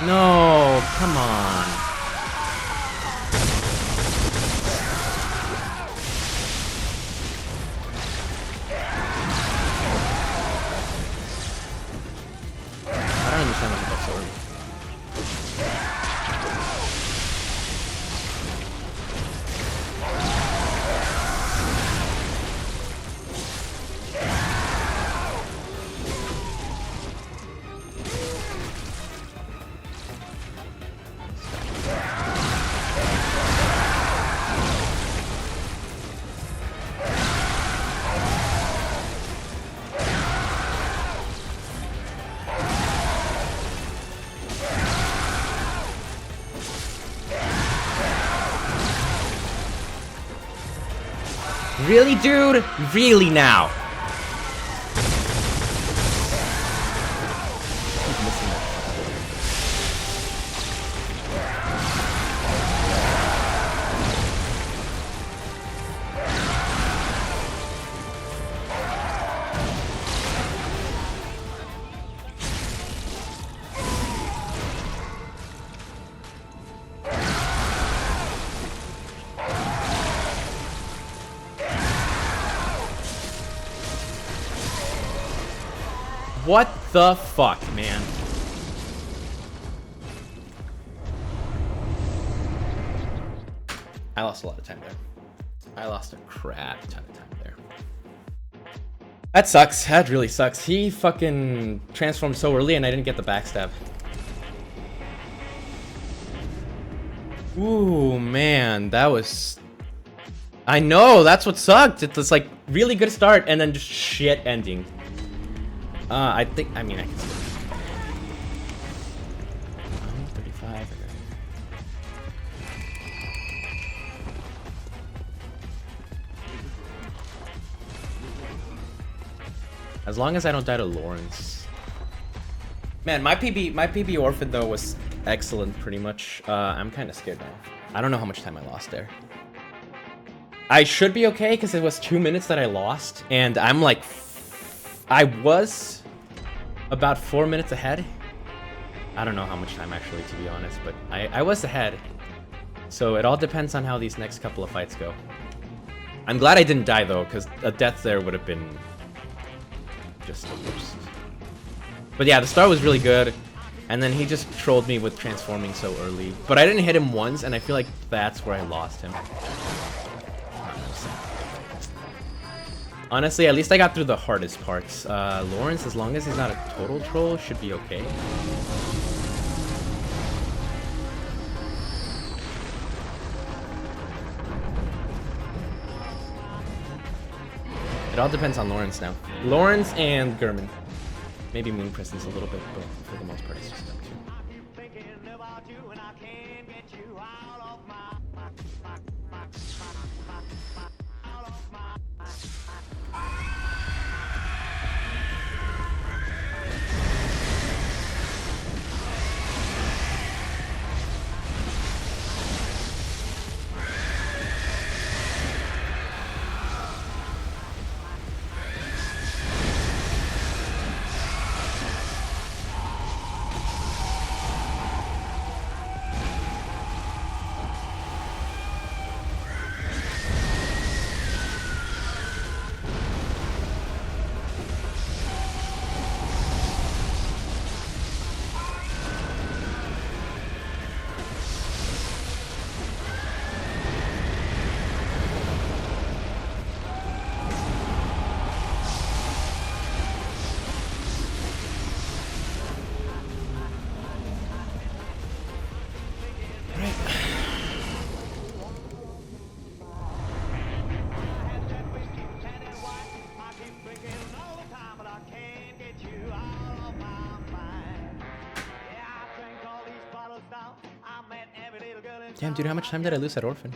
No, come on. I don't understand what that's for. Really, dude? Really now? Keep missing that. What the fuck, man? I lost a lot of time there. I lost a crap ton of time there. That sucks. That really sucks. He fucking transformed so early and I didn't get the backstab. Ooh, man, that was... I know, that's what sucked. It's like really good start and then just shit ending. I mean, I can still... 35. As long as I don't die to Lawrence. Man, my PB Orphan though was excellent pretty much. I'm kind of scared now. I don't know how much time I lost there. I should be okay because it was 2 minutes that I lost and I'm like... I was about 4 minutes ahead. I don't know how much time actually, to be honest, but I was ahead. So it all depends on how these next couple of fights go. I'm glad I didn't die though, because a death there would have been just the worst. But yeah, the start was really good, and then he just trolled me with transforming so early. But I didn't hit him once, and I feel like that's where I lost him. Honestly, at least I got through the hardest parts. Lawrence, as long as he's not a total troll, should be okay. It all depends on Lawrence now. Lawrence and Gurman. Maybe Moon Presence a little bit, but for the most part it's just them two. Damn, dude, how much time did I lose at Orphan?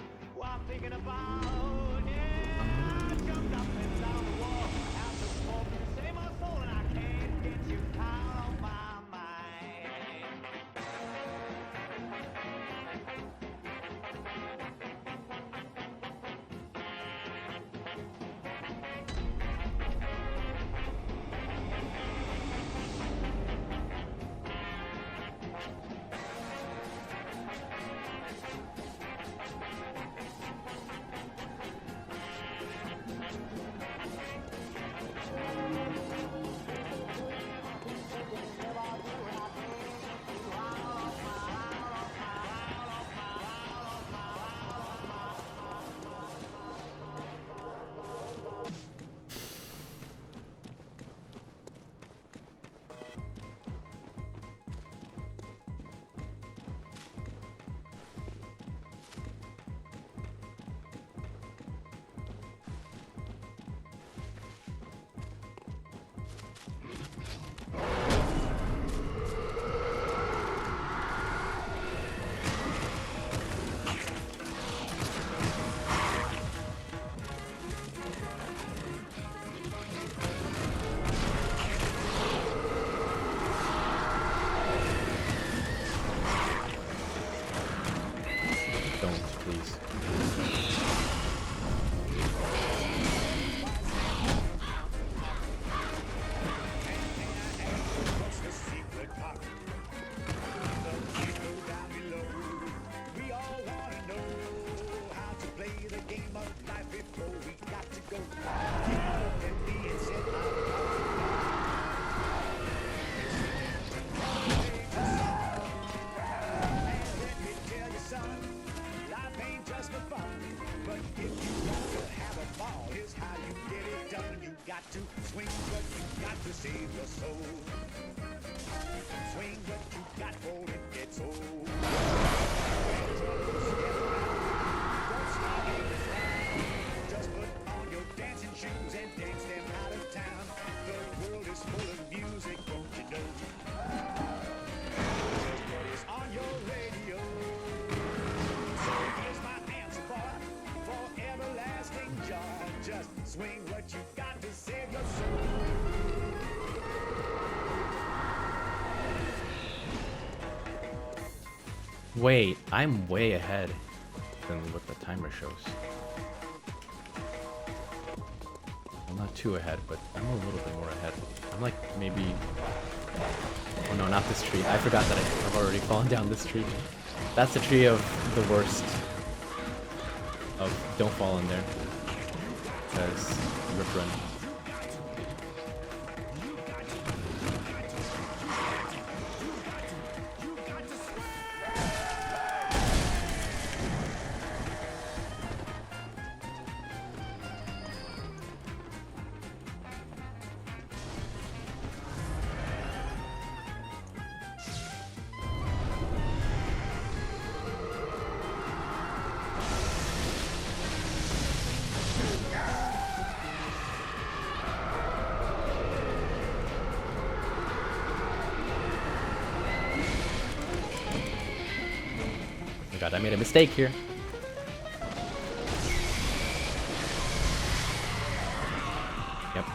got to swing what you got to save your soul. Swing what you got for it gets old. When troubles get around, don't stop hanging around. Just put on your dancing shoes and dance them out of town. The world is full of music, don't you know? Just what is on your radio. So here's my answer for everlasting joy. Just swing what you got to save your soul. Wait, I'm way ahead than what the timer shows. I'm not too ahead, but I'm a little bit more ahead. I'm like maybe... Oh no, not this tree. I forgot that I've already fallen down this tree. That's the tree of the worst. Of don't fall in there. Because rip run. God, I made a mistake here. Yep.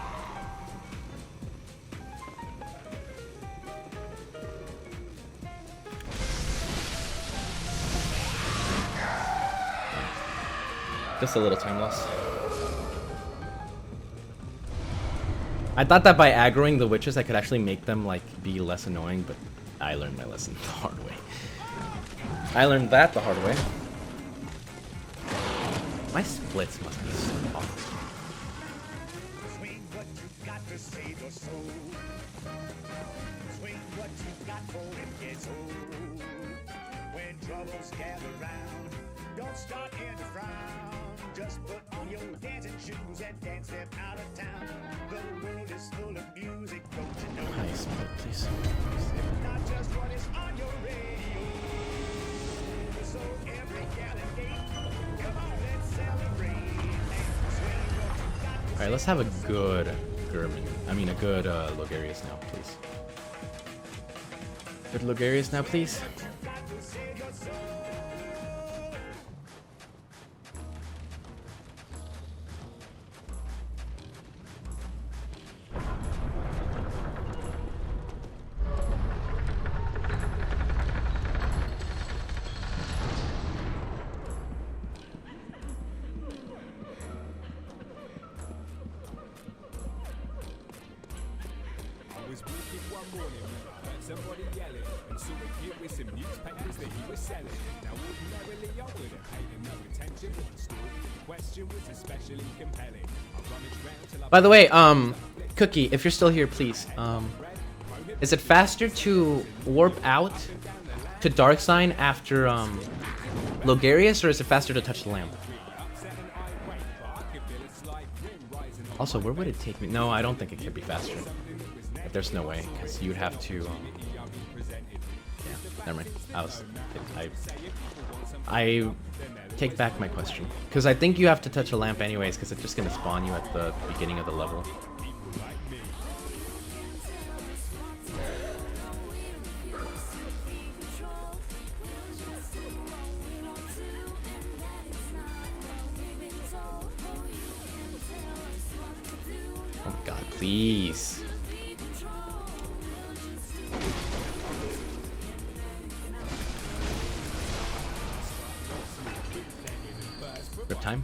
Just a little time loss. I thought that by aggroing the witches I could actually make them like be less annoying, but I learned my lesson the hard way. I learned that the hard way. My splits must be so awesome. Swing what you got to save your soul. Swing what you got for it gets old. When troubles gather round, don't start in a frown. Just put on your dancing shoes and dance them out of town. The world is full of music, don't you know? High split, please. Not just what is on your radio. So every gallant gate, come on, let's celebrate. And swing what you got to Alright, let's have a good German. I mean, a good Logarius now, please. Good Logarius now, please. save your soul. I was walking one morning, heard somebody yelling, and saw a kid with some newspapers that he was selling. Now ordinarily I would have paid no attention, but the story in question was especially compelling. I rummaged round till I By the way, Cookie, if you're still here, please. Is it faster to warp out to Dark Sign after Logarius, or is it faster to touch the lamp? Also, where would it take me? No, I don't think it could be faster. But there's no way, because you'd have to. Yeah, never mind. I take back my question, because I think you have to touch a lamp anyways, because it's just gonna spawn you at the beginning of the level. Oh my god, please. Rip time.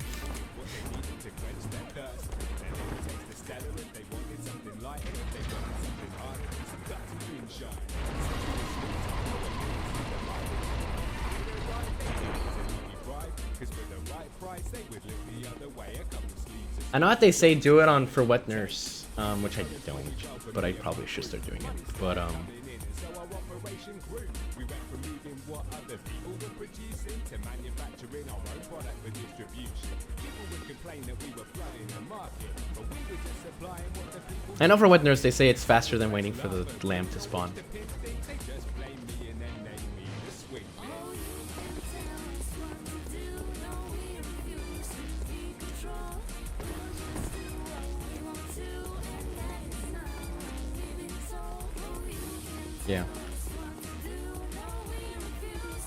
I know what they say, do it on for wet nurse, which I don't, but I probably should start doing it. But so our operation grew. We went from moving what other people were producing to manufacturing our own product for distribution. People would complain that we were flooding the market, but we were just supplying what the people. I know for Wetners they say it's faster than waiting for the lamb to spawn. They just blame me and then name me the swing. Yeah.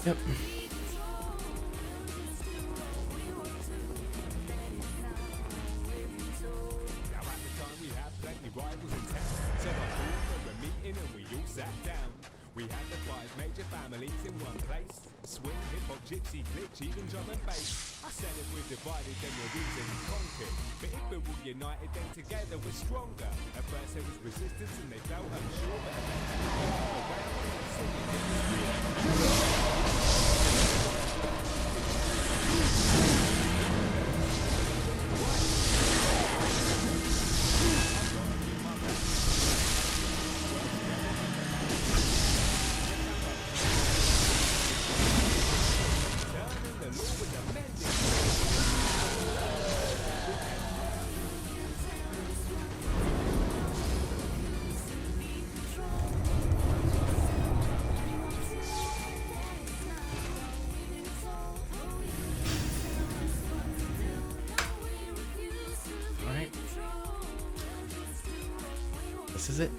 Yep. We had the 5 major families in one place. Swing, hip-hop, gypsy, glitch, even drum and bass. I said if we're divided then we're easily conquered. But if we're all united then together we're stronger. At first there was resistance and they felt unsure, but This is it.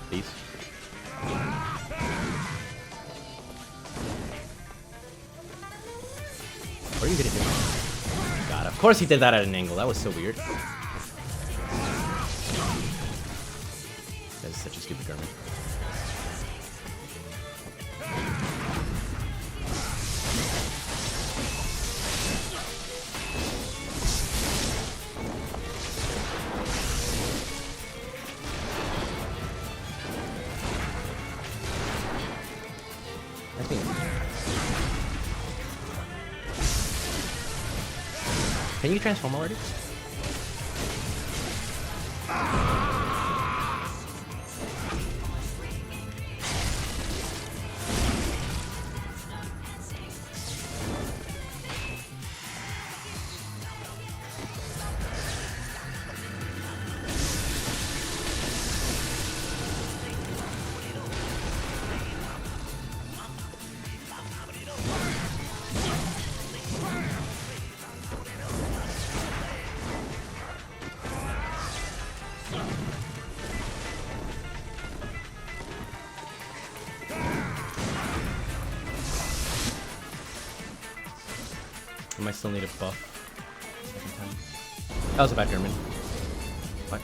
Peace. What are you gonna do? God, of course he did that at an angle. That was so weird. That is such a stupid garment. I think. Can you transform already? I might still need a buff. Second time. That was a bad German. What?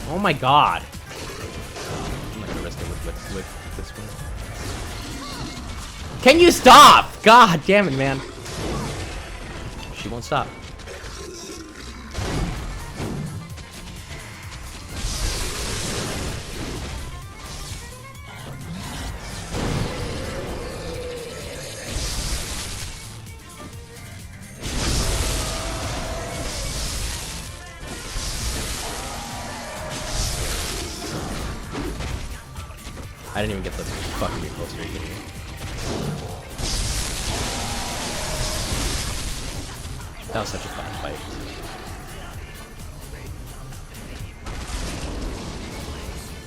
Oh my god! I'm not gonna risk it with this one. Can you stop? God damn it, man. She won't stop. I didn't even get the fucking get closer. Are you kidding me? That was such a fun fight.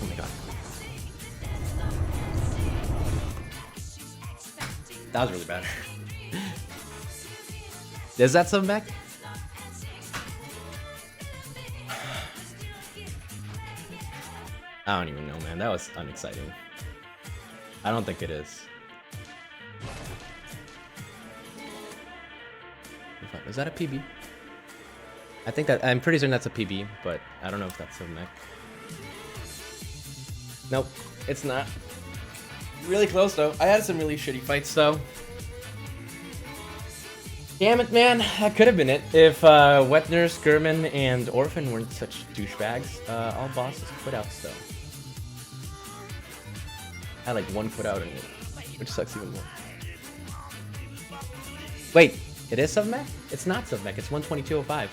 Oh my god. That was really bad. Is that some mech? I don't even know, man. That was unexciting. I don't think it is. Is that a PB? I think that I'm pretty certain that's a PB, but I don't know if that's a mech. Nope, it's not. Really close though. I had some really shitty fights though. Damn it, man. That could have been it. If Wetner, Skirman, and Orphan weren't such douchebags. All bosses put out though. I had like one put out in it, which sucks even more. Wait, it is sub-mech? It's not sub-mech, it's 122.05.